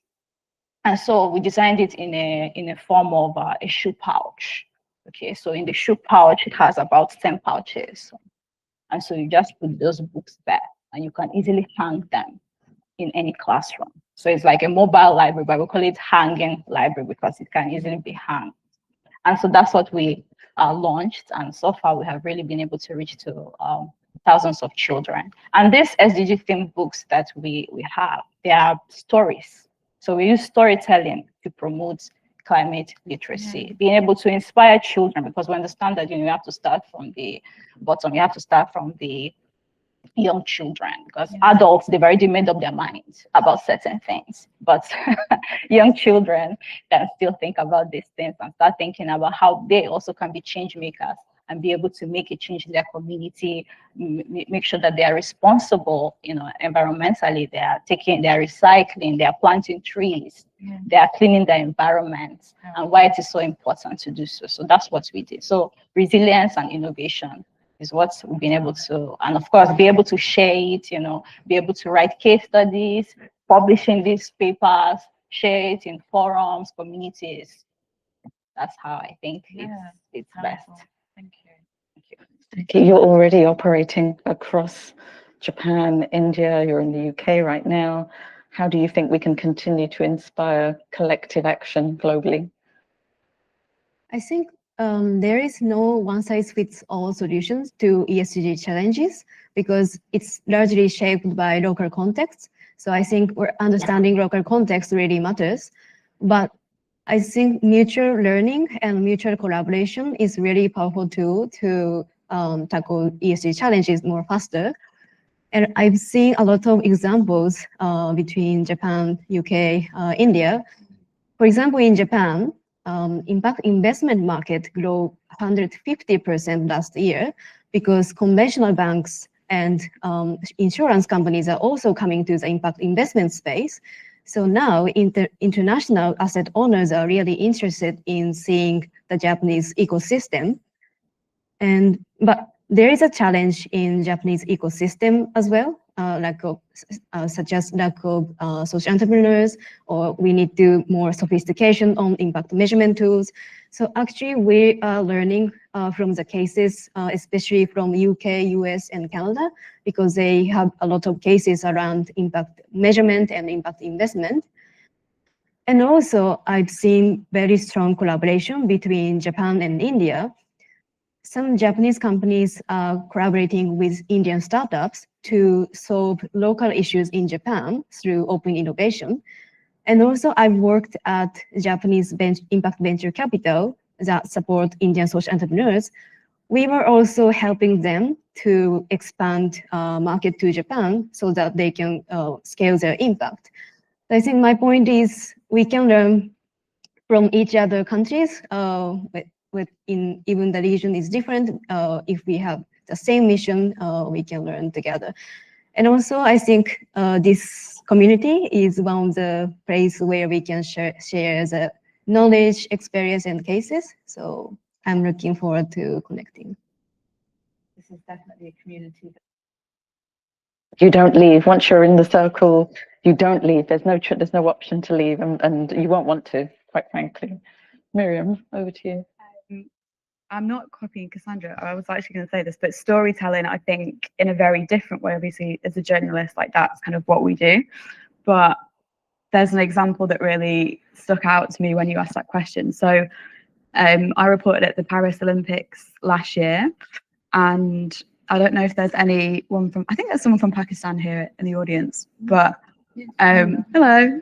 And so we designed it in a form of a shoe pouch. Okay, so in the shoe pouch, it has about 10 pouches. And so you just put those books there, and you can easily hang them in any classroom. So it's like a mobile library, but we call it hanging library because it can easily be hung. And so that's what we launched. And so far, we have really been able to reach to thousands of children. And these SDG themed books that we have, they are stories. So we use storytelling to promote climate literacy, being able to inspire children, because we understand that you have to start from the bottom, you have to start from the young children, because adults, they've already made up their minds about certain things, but young children can still think about these things and start thinking about how they also can be change makers and be able to make a change in their community, make sure that they are responsible, environmentally, they are recycling, they are planting trees, they are cleaning their environment, and why it is so important to do so. So that's what we did. So resilience and innovation is what we've been able to, and of course, be able to share it, be able to write case studies, publishing these papers, share it in forums, communities. That's how I think it's best. Thank you. Thank you. Okay, you're already operating across Japan, India, you're in the UK right now. How do you think we can continue to inspire collective action globally? I think there is no one-size-fits-all solutions to ESG challenges because it's largely shaped by local contexts. So I think we're understanding local context really matters. But I think mutual learning and mutual collaboration is really powerful tool to tackle ESG challenges more faster. And I've seen a lot of examples between Japan, UK, India. For example, in Japan, impact investment market grew 150% last year because conventional banks and insurance companies are also coming to the impact investment space. So now international asset owners are really interested in seeing the Japanese ecosystem. But there is a challenge in Japanese ecosystem as well, such as lack of social entrepreneurs, or we need to more sophistication on impact measurement tools. So actually we are learning from the cases, especially from UK, US, and Canada, because they have a lot of cases around impact measurement and impact investment. And also I've seen very strong collaboration between Japan and India. Some Japanese companies are collaborating with Indian startups to solve local issues in Japan through open innovation. And also I've worked at Japanese impact venture capital that support Indian social entrepreneurs. We were also helping them to expand market to Japan so that they can scale their impact. I think my point is we can learn from each other countries within even the region is different. If we have the same mission, we can learn together. And also, I think this community is one of the places where we can share the knowledge, experience, and cases. So I'm looking forward to connecting. This is definitely a community. You don't leave. Once you're in the circle, you don't leave. There's no option to leave, and you won't want to, quite frankly. Miriam, over to you. I'm not copying Cassandra. I was actually going to say this, but storytelling, I think, in a very different way, obviously, as a journalist, like that's kind of what we do. But there's an example that really stuck out to me when you asked that question. So I reported at the Paris Olympics last year, and I don't know if there's anyone from, I think there's someone from Pakistan here in the audience, but hello.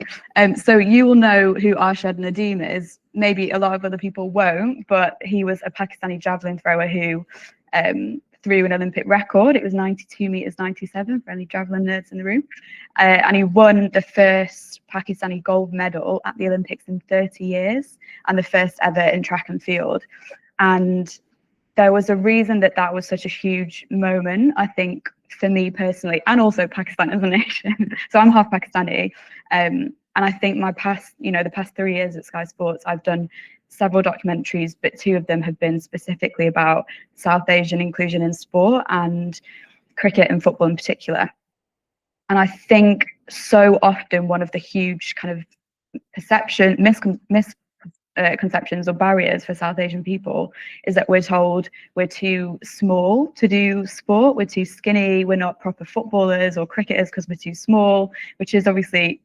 So you will know who Arshad Nadeem is. Maybe a lot of other people won't, but he was a Pakistani javelin thrower who threw an Olympic record. It was 92 meters 97 for any javelin nerds in the room. And he won the first Pakistani gold medal at the Olympics in 30 years and the first ever in track and field. And there was a reason that that was such a huge moment, I think, for me personally, and also Pakistan as a nation. So I'm half Pakistani. And I think the past 3 years at Sky Sports, I've done several documentaries, but 2 of them have been specifically about South Asian inclusion in sport and cricket and football in particular. And I think so often one of the huge kind of misconceptions or barriers for South Asian people is that we're told we're too small to do sport, we're too skinny, we're not proper footballers or cricketers because we're too small, which is obviously,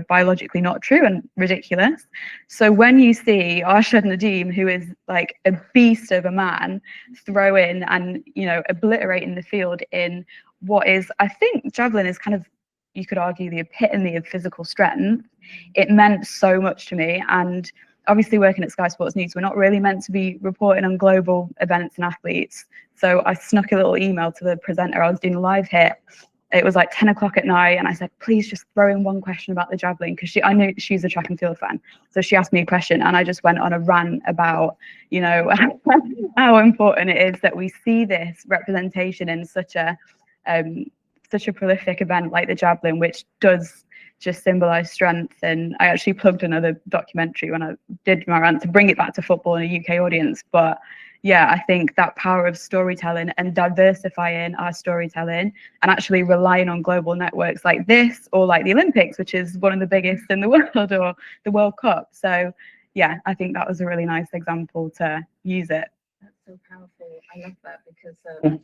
biologically not true and ridiculous. So when you see Arshad Nadeem, who is like a beast of a man, throw in and, obliterating the field in what is, I think javelin is kind of, you could argue, the epitome of physical strength, it meant so much to me. And obviously working at Sky Sports News, we're not really meant to be reporting on global events and athletes. So I snuck a little email to the presenter. I was doing a live hit. It was like 10 o'clock at night. And I said, please just throw in one question about the javelin. Because I knew she's a track and field fan. So she asked me a question and I just went on a rant about, how important it is that we see this representation in such a prolific event like the javelin, which does just symbolize strength. And I actually plugged another documentary when I did my rant to bring it back to football in a UK audience. But yeah, I think that power of storytelling and diversifying our storytelling and actually relying on global networks like this or like the Olympics, which is one of the biggest in the world, or the World Cup. So yeah, I think that was a really nice example to use it. That's so powerful. I love that because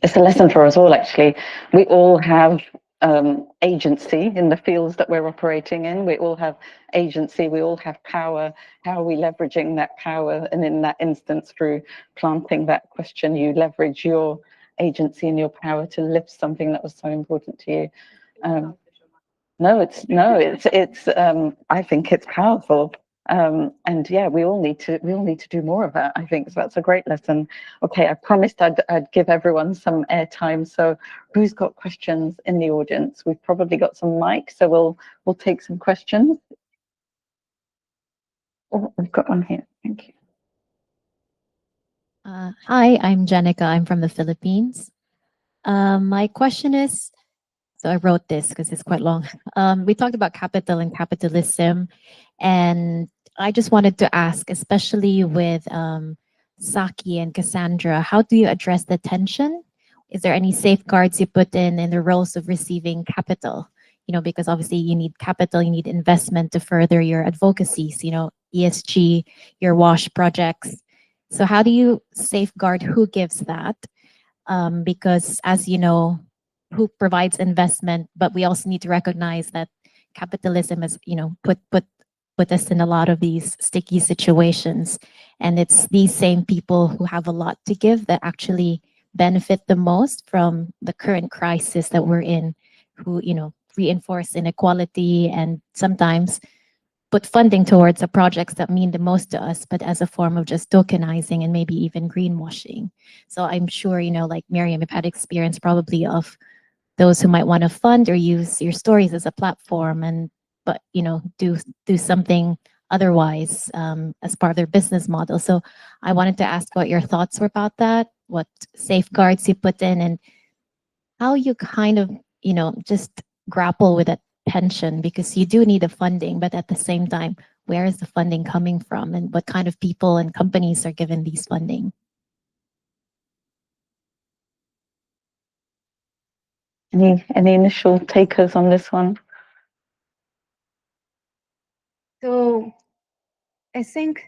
it's a lesson for us all, actually. We all have agency in the fields that we're operating in. We all have agency, we all have power. How are we leveraging that power? And in that instance, through planting that question, you leverage your agency and your power to lift something that was so important to you. I think it's powerful. And yeah, we all need to do more of that, I think. So that's a great lesson. Okay, I promised I'd give everyone some airtime. So who's got questions in the audience? We've probably got some mics, so we'll take some questions. Oh, we've got one here. Thank you. Hi, I'm Jenica. I'm from the Philippines. My question is, so I wrote this because it's quite long. We talked about capital and capitalism, and I just wanted to ask, especially with Saki and Cassandra, how do you address the tension? Is there any safeguards you put in the roles of receiving capital? Because obviously you need capital, you need investment to further your advocacies, ESG, your WASH projects. So how do you safeguard who gives that? Because as you know, who provides investment, but we also need to recognize that capitalism has, put us in a lot of these sticky situations. And it's these same people who have a lot to give that actually benefit the most from the current crisis that we're in, who, reinforce inequality and sometimes put funding towards the projects that mean the most to us, but as a form of just tokenizing and maybe even greenwashing. So I'm sure, like Miriam, you've had experience probably of those who might want to fund or use your stories as a platform but do something otherwise as part of their business model. So I wanted to ask what your thoughts were about that, what safeguards you put in, and how you kind of just grapple with that tension, because you do need the funding, but at the same time, where is the funding coming from and what kind of people and companies are given these funding? Any initial takers on this one? So I think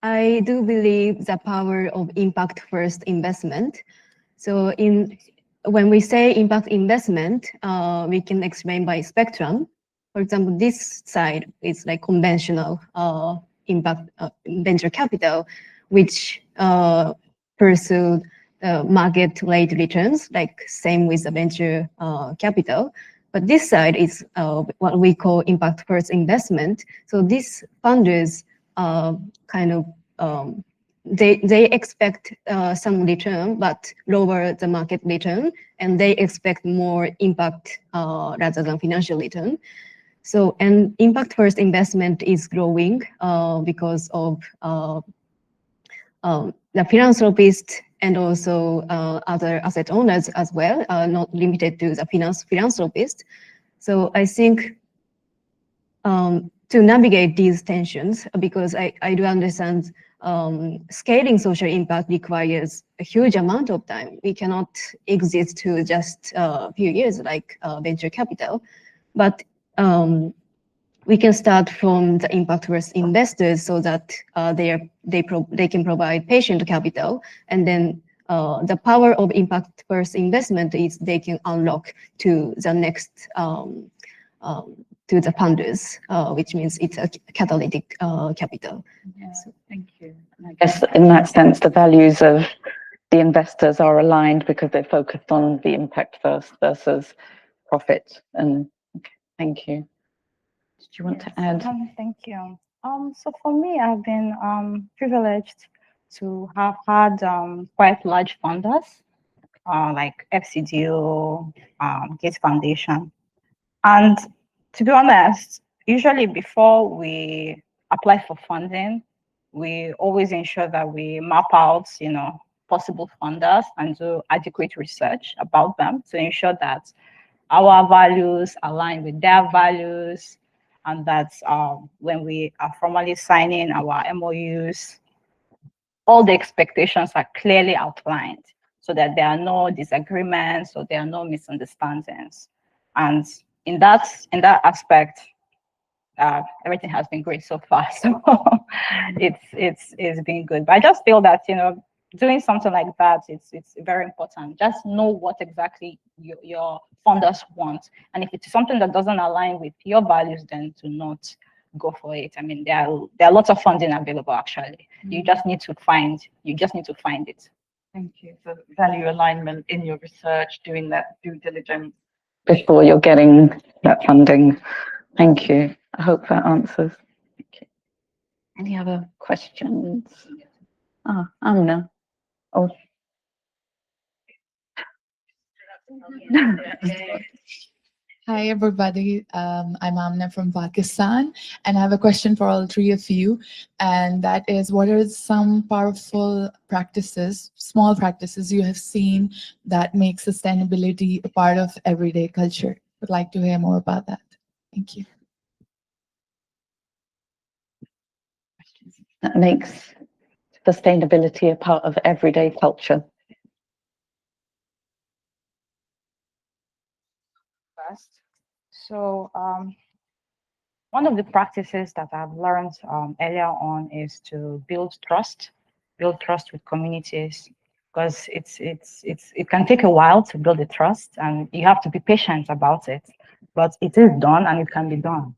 I do believe the power of impact first investment. So when we say impact investment, we can explain by spectrum. For example, this side is like conventional impact venture capital, which pursue market rate returns, like same with the venture capital. But this side is what we call impact first investment. So these funders kind of they expect some return, but lower the market return, and they expect more impact rather than financial return. So, and impact first investment is growing because of the philanthropists and also other asset owners as well, not limited to the philanthropists. So I think to navigate these tensions, because I do understand scaling social impact requires a huge amount of time. We cannot exist to just a few years like venture capital, but we can start from the impact first investors so that they can provide patient capital, and then the power of impact first investment is they can unlock to the next to the funders, which means it's a catalytic capital. Yeah, thank you. And I guess in that sense, the values of the investors are aligned because they're focused on the impact first versus profit. And okay, thank you. Do you want to add? Thank you. So for me, I've been privileged to have had quite large funders like FCDO, Gates Foundation. And to be honest, usually before we apply for funding, we always ensure that we map out, possible funders and do adequate research about them to ensure that our values align with their values, and that when we are formally signing our MOUs, all the expectations are clearly outlined so that there are no disagreements or there are no misunderstandings. And in that aspect, everything has been great so far. So it's been good. But I just feel that doing something like that, it's very important. Just know what exactly your funders want, and if it's something that doesn't align with your values, then to not go for it. I mean, there are lots of funding available actually. You just need to find it. Thank you for value alignment in your research, doing that due diligence before you're getting that funding. Thank you. I hope that answers. Thank you. Any other questions? Amna. Oh. Hi, everybody. I'm Amna from Pakistan, and I have a question for all three of you. And that is, what are some powerful practices, small practices you have seen that make sustainability a part of everyday culture? Would like to hear more about that. Thank you. That makes sustainability a part of everyday culture. So one of the practices that I've learned earlier on is to build trust with communities, because it can take a while to build the trust, and you have to be patient about it, but it is done and it can be done.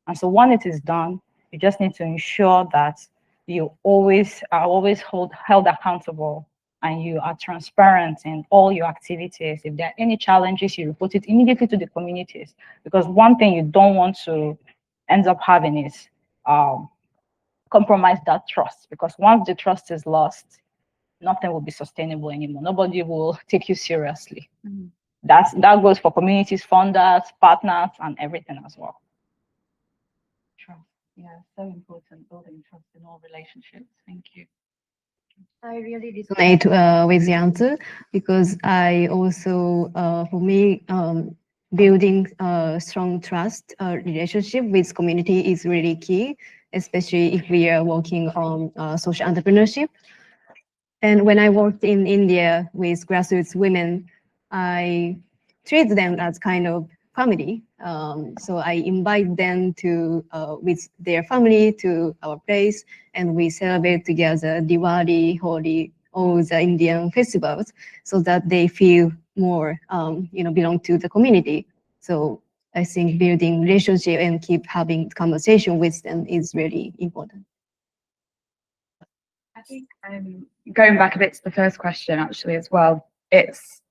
And so when it is done, you just need to ensure that you are always held accountable, and you are transparent in all your activities. If there are any challenges, you report it immediately to the communities, because one thing you don't want to end up having is compromise that trust, because once the trust is lost, nothing will be sustainable anymore. Nobody will take you seriously. Mm-hmm. That goes for communities, funders, partners, and everything as well. Trust, yeah, so important, building trust in all relationships. Thank you. I really resonate with the answer, because I also, for me, building a strong trust relationship with community is really key, especially if we are working on social entrepreneurship. And when I worked in India with grassroots women, I treat them as kind of family. So I invite them to with their family to our place, and we celebrate together Diwali, Holi, all the Indian festivals, so that they feel more, belong to the community. So I think building relationship and keep having conversation with them is really important. I think going back a bit to the first question actually as well, it's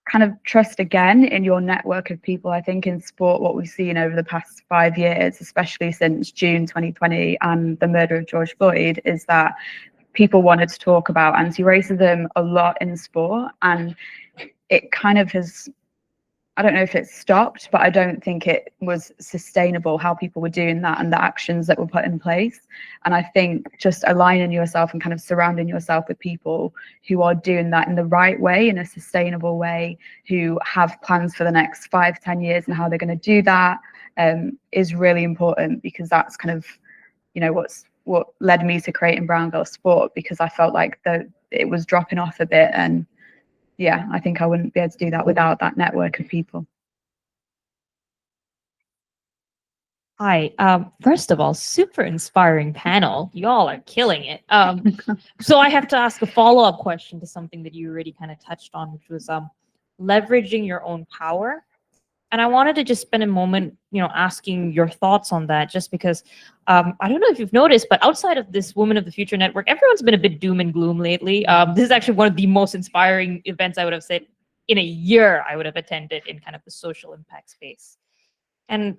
kind of trust again in your network of people. I think in sport, what we've seen over the past 5 years, especially since June 2020 and the murder of George Floyd, is that people wanted to talk about anti-racism a lot in sport, and it kind of has, I don't know if it's stopped, but I don't think it was sustainable how people were doing that and the actions that were put in place. And I think just aligning yourself and kind of surrounding yourself with people who are doing that in the right way, in a sustainable way, who have plans for the next 5-10 years and how they're going to do that, is really important, because that's kind of, what led me to creating Brown Girl Sport, because I felt like it was dropping off a bit. And yeah, I think I wouldn't be able to do that without that network of people. Hi. First of all, super inspiring panel. Y'all are killing it. So I have to ask a follow-up question to something that you already kind of touched on, which was leveraging your own power. And I wanted to just spend a moment, asking your thoughts on that, just because I don't know if you've noticed, but outside of this Women of the Future Network, everyone's been a bit doom and gloom lately. This is actually one of the most inspiring events I would have said in a year I would have attended in kind of the social impact space. And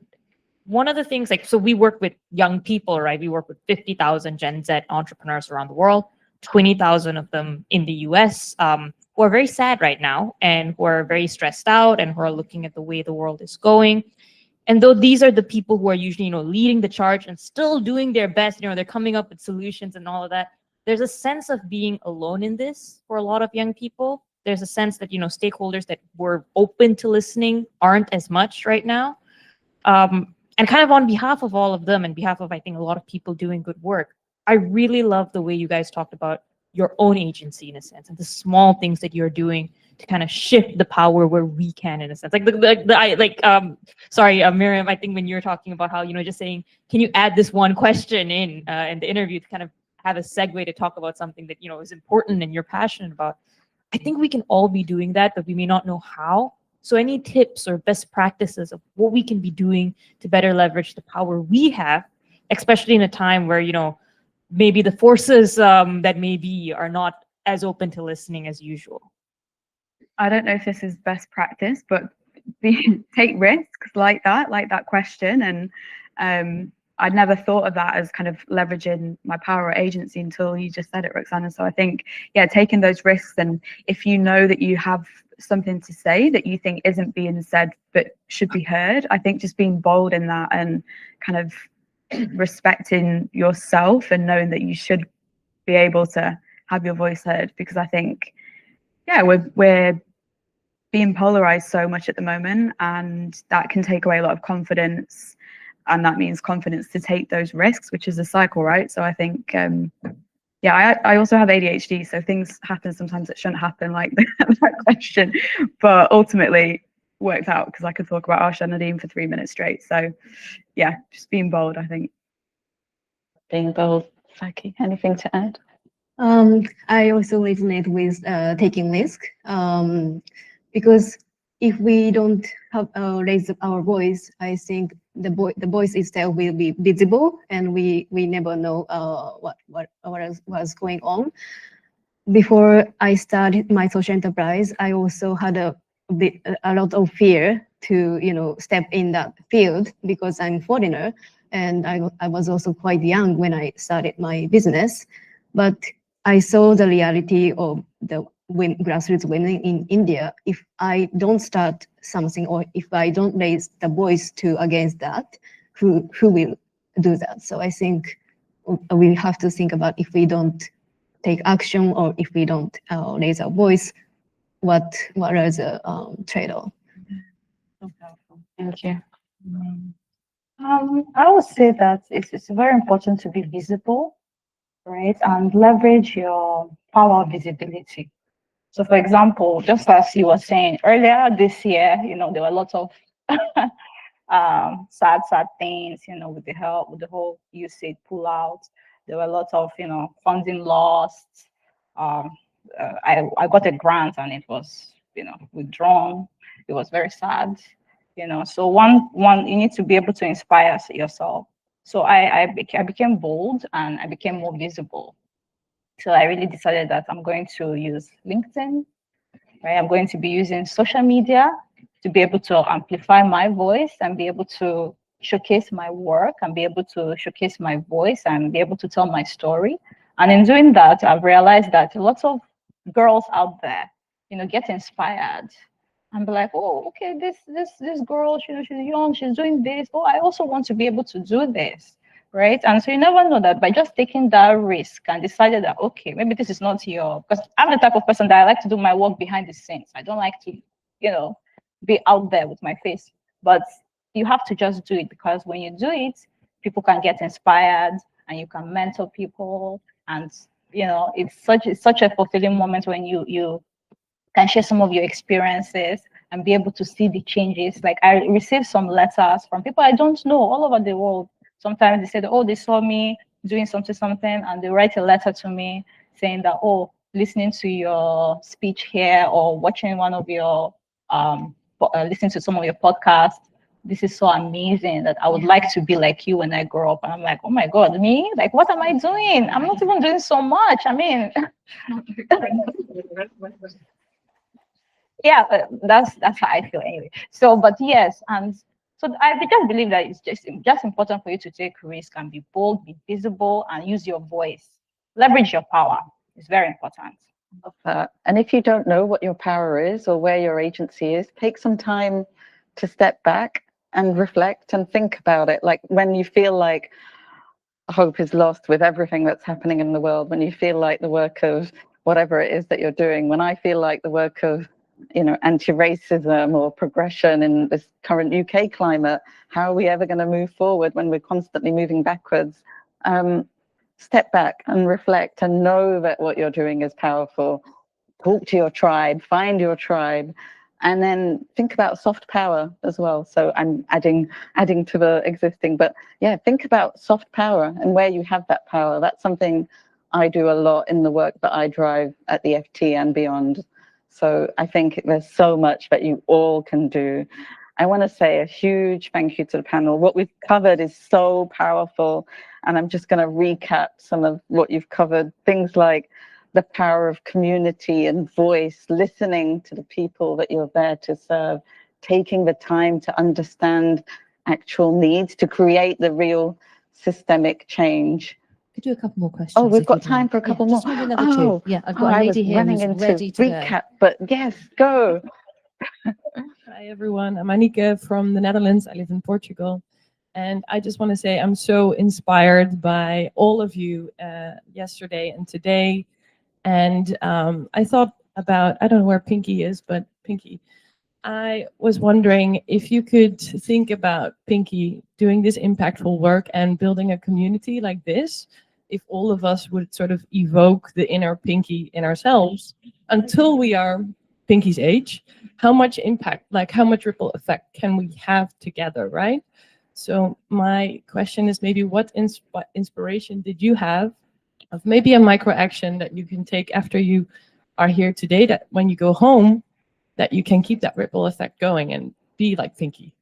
one of the things, so we work with young people, right? We work with 50,000 Gen Z entrepreneurs around the world, 20,000 of them in the US, who are very sad right now and who are very stressed out and who are looking at the way the world is going. And though these are the people who are usually, leading the charge and still doing their best, they're coming up with solutions and all of that, there's a sense of being alone in this for a lot of young people. There's a sense that, stakeholders that were open to listening aren't as much right now. And kind of on behalf of all of them and behalf of, I think, a lot of people doing good work, I really love the way you guys talked about your own agency in a sense, and the small things that you're doing to kind of shift the power where we can, in a sense. Sorry, Miriam, I think when you're talking about how, just saying, can you add this one question in the interview to kind of have a segue to talk about something that, is important and you're passionate about. I think we can all be doing that, but we may not know how. So any tips or best practices of what we can be doing to better leverage the power we have, especially in a time where, maybe the forces that maybe are not as open to listening as usual? I don't know if this is best practice, but take risks like that question. And I'd never thought of that as kind of leveraging my power or agency until you just said it, Roxana. So I think, yeah, taking those risks, and if you know that you have something to say that you think isn't being said but should be heard, I think just being bold in that and kind of respecting yourself and knowing that you should be able to have your voice heard, because I think, yeah, we're being polarized so much at the moment, and that can take away a lot of confidence, and that means confidence to take those risks, which is a cycle, right? So I think, yeah, I also have ADHD, so things happen sometimes that shouldn't happen, like that question, but ultimately worked out because I could talk about Arsha Nadeem for 3 minutes straight. So yeah, just being bold, I think. Being bold. Saki, anything to add? I also resonate with taking risk, because if we don't have, raise our voice, I think the voice itself will be visible, and we never know what was going on. Before I started my social enterprise, I also had a lot of fear to step in that field, because I'm foreigner, and I was also quite young when I started my business. But I saw the reality of the grassroots women in India. If I don't start something, or if I don't raise the voice against that, who will do that? So I think we have to think about, if we don't take action, or if we don't raise our voice, what are the trade-off? Thank you. I would say that it's very important to be visible, right? And leverage your power of visibility. So for example, just as you were saying earlier this year, there were lots of sad things, with the whole USAID pullout. There were lots of, funding lost. I got a grant and it was, withdrawn. It was very sad, So one you need to be able to inspire yourself. So I became bold and I became more visible. So I really decided that I'm going to use LinkedIn, right? I'm going to be using social media to be able to amplify my voice and be able to showcase my work and be able to showcase my voice and be able to tell my story. And in doing that, I've realized that lots of girls out there, get inspired and be like, oh, okay, this girl, she's young, she's doing this. Oh, I also want to be able to do this, right? And so you never know that by just taking that risk and decided that, okay, maybe this is not because I'm the type of person that I like to do my work behind the scenes. I don't like to, be out there with my face, but you have to just do it, because when you do it, people can get inspired and you can mentor people. And, it's such a fulfilling moment when you can share some of your experiences and be able to see the changes. Like I received some letters from people I don't know all over the world. Sometimes they said, oh, they saw me doing something, and they write a letter to me saying that, oh, listening to your speech here or watching one of your, listening to some of your podcasts, this is so amazing that I would like to be like you when I grow up. And I'm like, oh my God, me? Like, what am I doing? I'm not even doing so much. I mean, yeah, that's how I feel anyway. So, but yes, and so I just believe that it's just important for you to take risk and be bold, be visible, and use your voice. Leverage your power. It's very important. And if you don't know what your power is or where your agency is, take some time to step back and reflect and think about it. Like when you feel like hope is lost with everything that's happening in the world, when you feel like the work of whatever it is that you're doing, when I feel like the work of anti-racism or progression in this current UK climate, how are we ever going to move forward when we're constantly moving backwards? Step back and reflect and know that what you're doing is powerful. Talk to your tribe, find your tribe, and then think about soft power as well. So I'm adding to the existing, but yeah, think about soft power and where you have that power. That's something I do a lot in the work that I drive at the FT and beyond. So I think there's so much that you all can do. I want to say a huge thank you to the panel. What we've covered is so powerful. And I'm just going to recap some of what you've covered. Things like the power of community and voice, listening to the people that you're there to serve, taking the time to understand actual needs to create the real systemic change. Could do a couple more questions. Oh, we've got time for a couple more. Just maybe another two. Yeah, I've got a lady here running who's into ready to recap, but yes, go. Hi everyone, I'm Anike from the Netherlands. I live in Portugal. And I just want to say I'm so inspired by all of you yesterday and today. And I thought about, I don't know where Pinky is, but Pinky, I was wondering if you could think about Pinky doing this impactful work and building a community like this, if all of us would sort of evoke the inner Pinky in ourselves until we are Pinky's age, how much impact, like how much ripple effect can we have together, right? So my question is maybe what inspiration did you have of maybe a micro action that you can take after you are here today, that when you go home, that you can keep that ripple effect going and be like Pinky?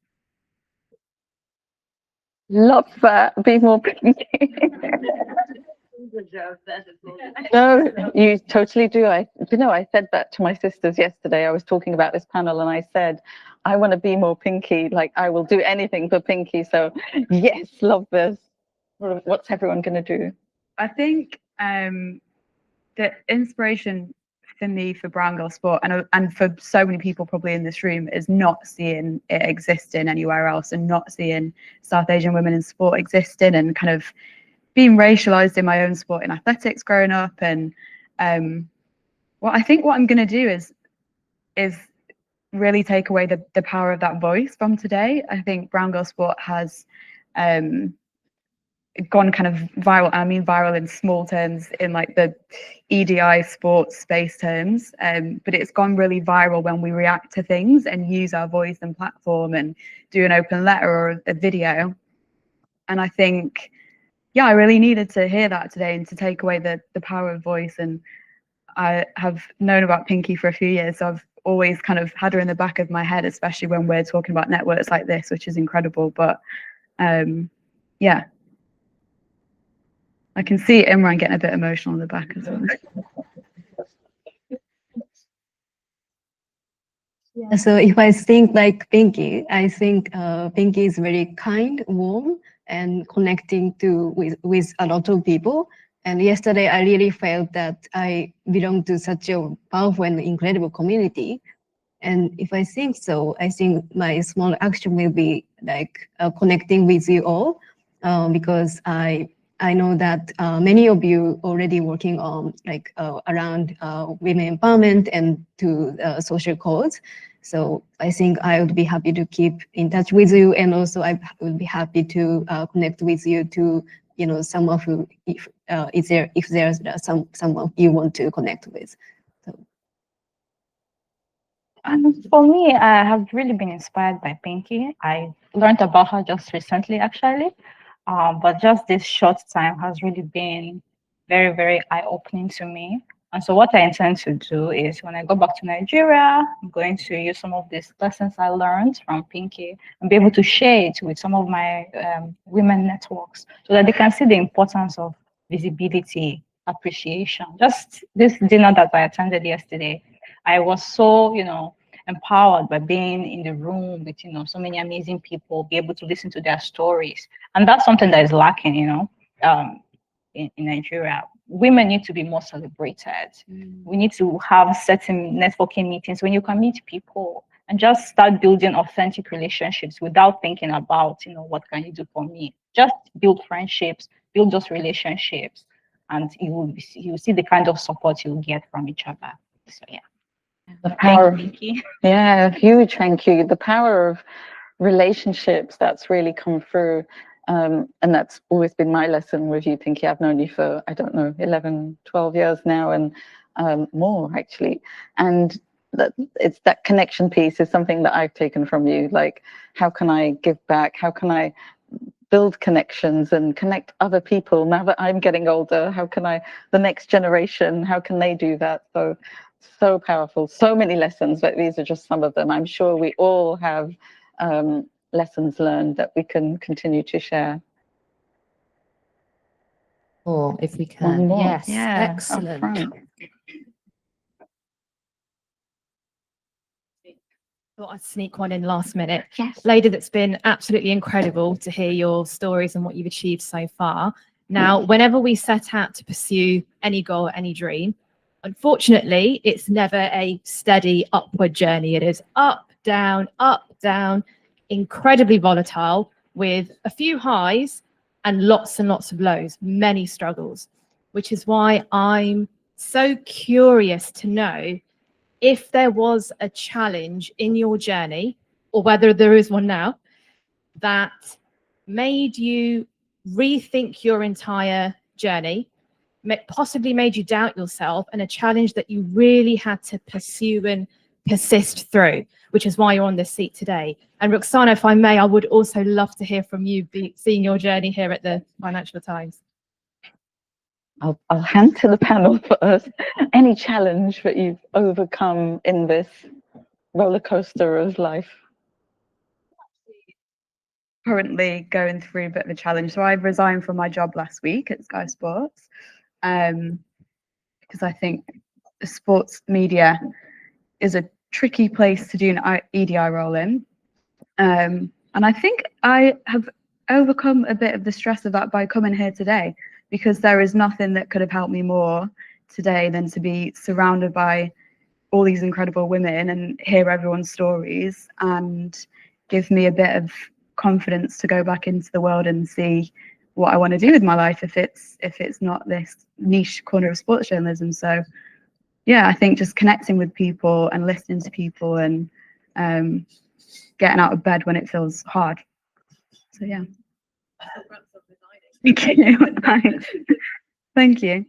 Love that. Be more Pinky. No, you totally do. I said that to my sisters yesterday. I was talking about this panel and I said, I want to be more Pinky. Like I will do anything for Pinky. So yes, love this. What's everyone going to do? I think the inspiration for me for Brown Girl Sport and for so many people probably in this room is not seeing it existing anywhere else and not seeing South Asian women in sport existing and kind of being racialized in my own sport in athletics growing up. And I think what I'm going to do is really take away the power of that voice from today. I think Brown Girl Sport has gone kind of viral. I mean viral in small terms, in like the EDI sports space terms, but it's gone really viral when we react to things and use our voice and platform and do an open letter or a video. And I think, yeah, I really needed to hear that today and to take away the power of voice. And I have known about Pinky for a few years, so I've always kind of had her in the back of my head, especially when we're talking about networks like this, which is incredible. But yeah, I can see Imran getting a bit emotional in the back as well. Yeah, so if I think like Pinky, I think Pinky is very kind, warm, and connecting with a lot of people. And yesterday, I really felt that I belong to such a powerful and incredible community. And if I think so, I think my small action will be like connecting with you all, because I know that many of you already working on like around women empowerment and to social cause. So I think I would be happy to keep in touch with you, and also I would be happy to connect with you to, you know, some of you if there's someone you want to connect with. For me, I have really been inspired by Pinky. I learned about her just recently, actually. But just this short time has really been very, very eye-opening to me. And so what I intend to do is when I go back to Nigeria, I'm going to use some of these lessons I learned from Pinky and be able to share it with some of my women networks so that they can see the importance of visibility, appreciation. Just this dinner that I attended yesterday, I was so, empowered by being in the room with, so many amazing people, be able to listen to their stories. And that's something that is lacking, in Nigeria. Women need to be more celebrated. We need to have certain networking meetings when you can meet people and just start building authentic relationships without thinking about, what can you do for me? Just build friendships, build those relationships, and you will see the kind of support you'll get from each other. So yeah. The power of, Pinky. yeah, huge thank you. The power of relationships that's really come through. And that's always been my lesson with you, Pinky. I've known you for, I don't know, 11, 12 years now, and more actually. And it's that connection piece is something that I've taken from you. Like, how can I give back? How can I build connections and connect other people now that I'm getting older? How can the next generation, how can they do that? So powerful, so many lessons, but these are just some of them. I'm sure we all have lessons learned that we can continue to share. Or if we can. One more. Yes, Yeah, excellent. Thought I'd sneak one in last minute. Yes. Lady, that's been absolutely incredible to hear your stories and what you've achieved so far. Now, whenever we set out to pursue any goal, any dream, unfortunately, it's never a steady upward journey. It is up, down, incredibly volatile with a few highs and lots of lows, many struggles, which is why I'm so curious to know if there was a challenge in your journey, or whether there is one now, that made you rethink your entire journey, possibly made you doubt yourself, and a challenge that you really had to pursue and persist through, which is why you're on this seat today. And Roxana, if I may, I would also love to hear from you, seeing your journey here at the Financial Times. I'll hand to the panel first. Any challenge that you've overcome in this roller coaster of life? Currently going through a bit of a challenge. So I resigned from my job last week at Sky Sports because I think the sports media is a tricky place to do an EDI role in. And I think I have overcome a bit of the stress of that by coming here today, because there is nothing that could have helped me more today than to be surrounded by all these incredible women and hear everyone's stories and give me a bit of confidence to go back into the world and see what I want to do with my life if it's not this niche corner of sports journalism. So yeah, I think just connecting with people and listening to people and getting out of bed when it feels hard. So yeah. Thank you. Thank you.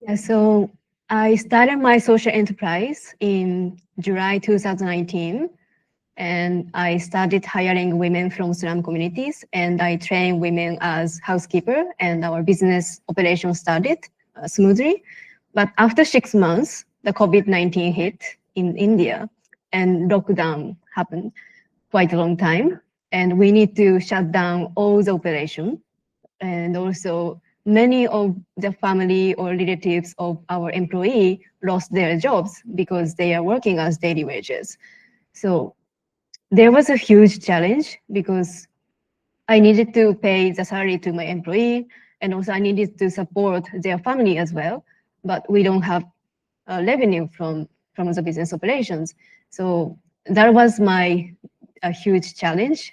Yeah, so I started my social enterprise in July 2019, and I started hiring women from slum communities, and I trained women as housekeeper, and our business operation started smoothly. But after 6 months, the COVID-19 hit in India, and lockdown happened quite a long time, and we need to shut down all the operation. And also many of the family or relatives of our employee lost their jobs because they are working as daily wages. So there was a huge challenge because I needed to pay the salary to my employee, and also I needed to support their family as well. But we don't have revenue from the business operations. So that was my a huge challenge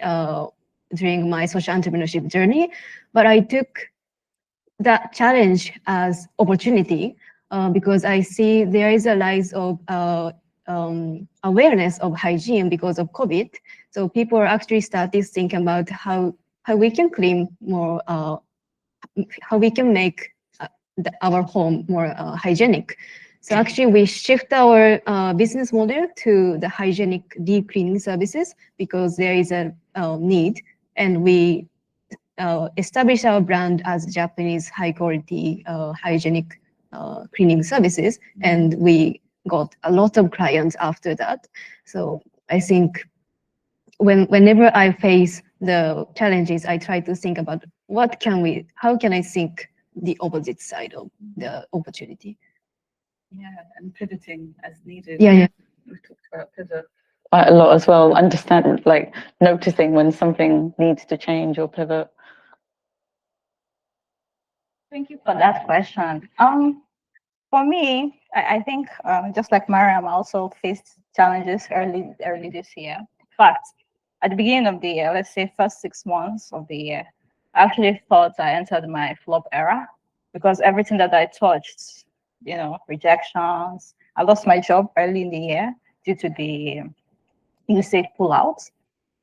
during my social entrepreneurship journey. But I took that challenge as opportunity because I see there is a rise of awareness of hygiene because of COVID. So people are actually started thinking about how we can clean more, how we can make our home more hygienic. So actually, we shift our business model to the hygienic deep cleaning services because there is a need, and we establish our brand as Japanese high quality hygienic cleaning services, and we got a lot of clients after that. So I think whenever I face the challenges, I try to think about how can I think the opposite side of the opportunity. Yeah, and pivoting as needed. Yeah. We talked about pivot quite a lot as well. Understand, like noticing when something needs to change or pivot. Thank you for that question. For me, I think just like Mariam, I also faced challenges early this year. In fact, at the beginning of the year, let's say first 6 months of the year, I actually thought I entered my flop era because everything that I touched, rejections. I lost my job early in the year due to the usage pullout.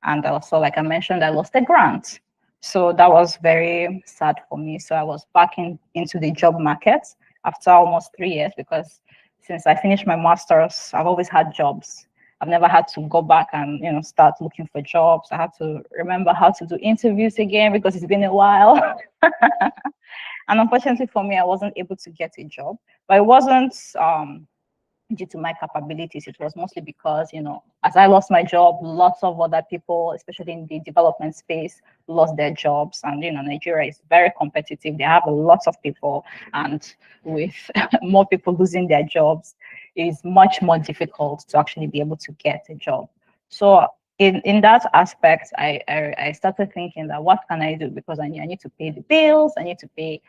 And also, like I mentioned, I lost a grant. So that was very sad for me. So I was back into the job market after almost 3 years because since I finished my master's, I've always had jobs. I've never had to go back and start looking for jobs. I had to remember how to do interviews again because it's been a while. And unfortunately for me, I wasn't able to get a job. But it wasn't due to my capabilities. It was mostly because, as I lost my job, lots of other people, especially in the development space, lost their jobs. And, Nigeria is very competitive. They have a lot of people. And with more people losing their jobs, it's much more difficult to actually be able to get a job. So in that aspect, I started thinking that what can I do? Because I need to pay the bills. I need to pay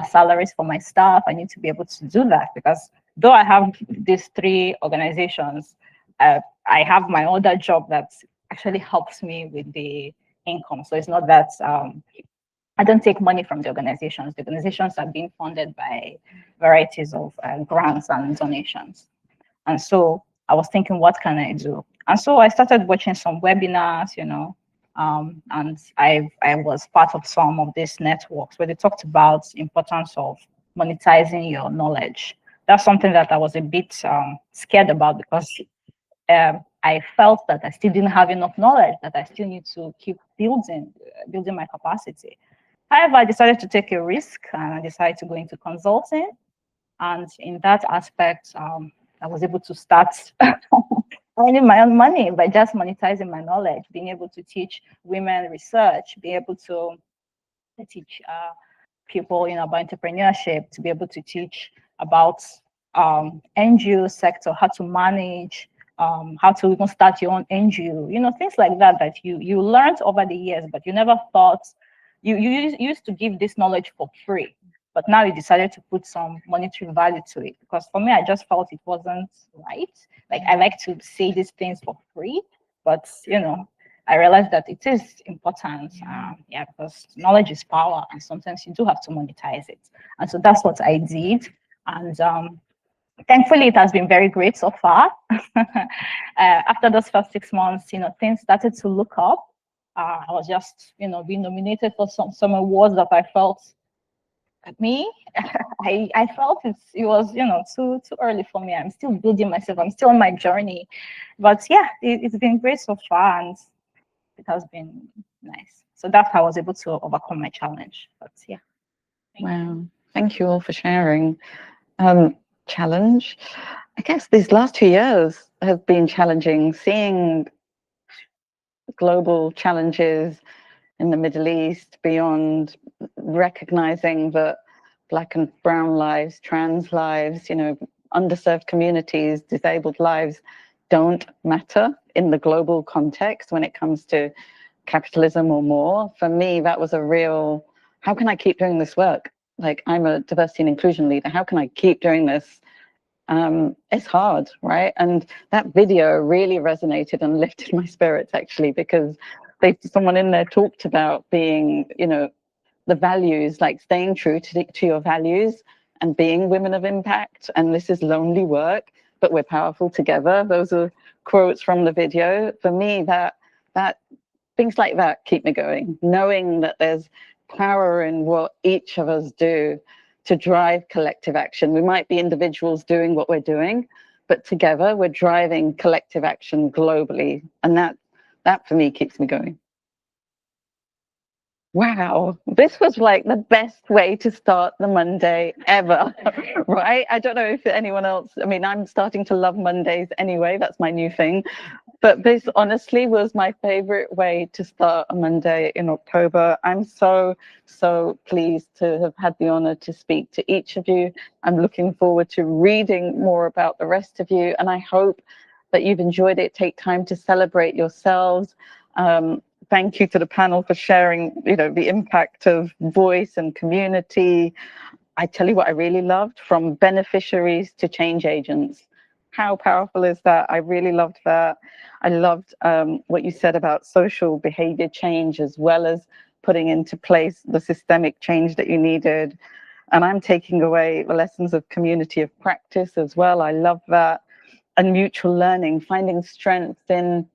salaries for my staff. I need to be able to do that because though I have these 3 organizations, I have my other job that actually helps me with the income. So it's not that I don't take money from the organizations. The organizations are being funded by varieties of grants and donations. And so I was thinking, what can I do? And so I started watching some webinars, and I was part of some of these networks where they talked about the importance of monetizing your knowledge. That's something that I was a bit scared about because I felt that I still didn't have enough knowledge, that I still need to keep building my capacity. However, I decided to take a risk and I decided to go into consulting. And in that aspect, I was able to start earning my own money by just monetizing my knowledge, being able to teach women research, being able to teach people about entrepreneurship, to be able to teach about NGO sector, how to manage, how to even start your own NGO, things like that you learned over the years, but you never thought, you used to give this knowledge for free. But now you decided to put some monetary value to it. Because for me, I just felt it wasn't right. Like I like to say these things for free, but I realized that it is important. Because knowledge is power, and sometimes you do have to monetize it. And so that's what I did. And thankfully, it has been very great so far. After those first 6 months, things started to look up. I was just, being nominated for some awards that I felt, me, I felt it was, too early for me. I'm still building myself. I'm still on my journey. But yeah, it's been great so far, and it has been nice. So that's how I was able to overcome my challenge. But yeah. Wow. Thank you all for sharing. Challenge. I guess these last 2 years have been challenging, seeing global challenges in the Middle East, beyond recognizing that Black and brown lives, trans lives, underserved communities, disabled lives don't matter in the global context when it comes to capitalism or more. For me, that was a real, how can I keep doing this work? Like, I'm a diversity and inclusion leader. How can I keep doing this? It's hard, right? And that video really resonated and lifted my spirits, actually, because someone in there talked about being, the values, like staying true to your values and being women of impact. And this is lonely work, but we're powerful together. Those are quotes from the video. For me, that things like that keep me going, knowing that there's power in what each of us do to drive collective action. We might be individuals doing what we're doing, but together we're driving collective action globally. And that for me keeps me going. Wow, this was like the best way to start the Monday ever, right? I don't know if anyone else, I mean, I'm starting to love Mondays anyway, that's my new thing. But this honestly was my favorite way to start a Monday in October. I'm so pleased to have had the honor to speak to each of you. I'm looking forward to reading more about the rest of you, and I hope that you've enjoyed it. Take time to celebrate yourselves. Thank you to the panel for sharing, the impact of voice and community. I tell you what I really loved, from beneficiaries to change agents. How powerful is that? I really loved that. I loved what you said about social behavior change, as well as putting into place the systemic change that you needed. And I'm taking away the lessons of community of practice as well. I love that. And mutual learning, finding strength in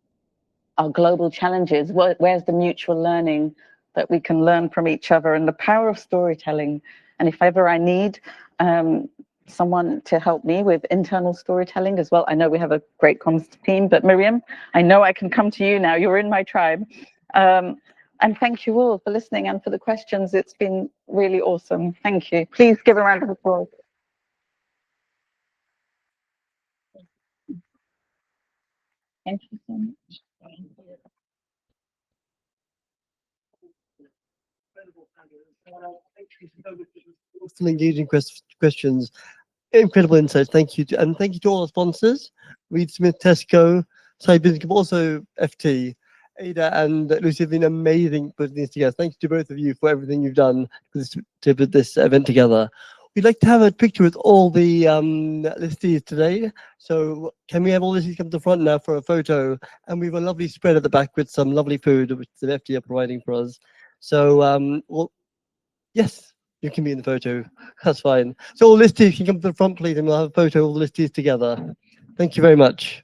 our global challenges. Where's the mutual learning that we can learn from each other, and the power of storytelling. And if ever I need someone to help me with internal storytelling as well, I know we have a great comms team, but Miriam, I know I can come to you now. You're in my tribe. And thank you all for listening and for the questions. It's been really awesome. Thank you. Please give a round of applause. Thank you so much. Some engaging questions, incredible insights. Thank you, and thank you to all our sponsors: Reed Smith, Tesco, Cyber, also FT, Ada, and Lucy have been amazing putting this together. Thank you to both of you for everything you've done to put this event together. We'd like to have a picture with all the listees today. So can we have all listees come to the front now for a photo? And we have a lovely spread at the back with some lovely food, which the FT are providing for us. So, well, yes, you can be in the photo. That's fine. So all listees can come to the front, please, and we'll have a photo of all the listees together. Thank you very much.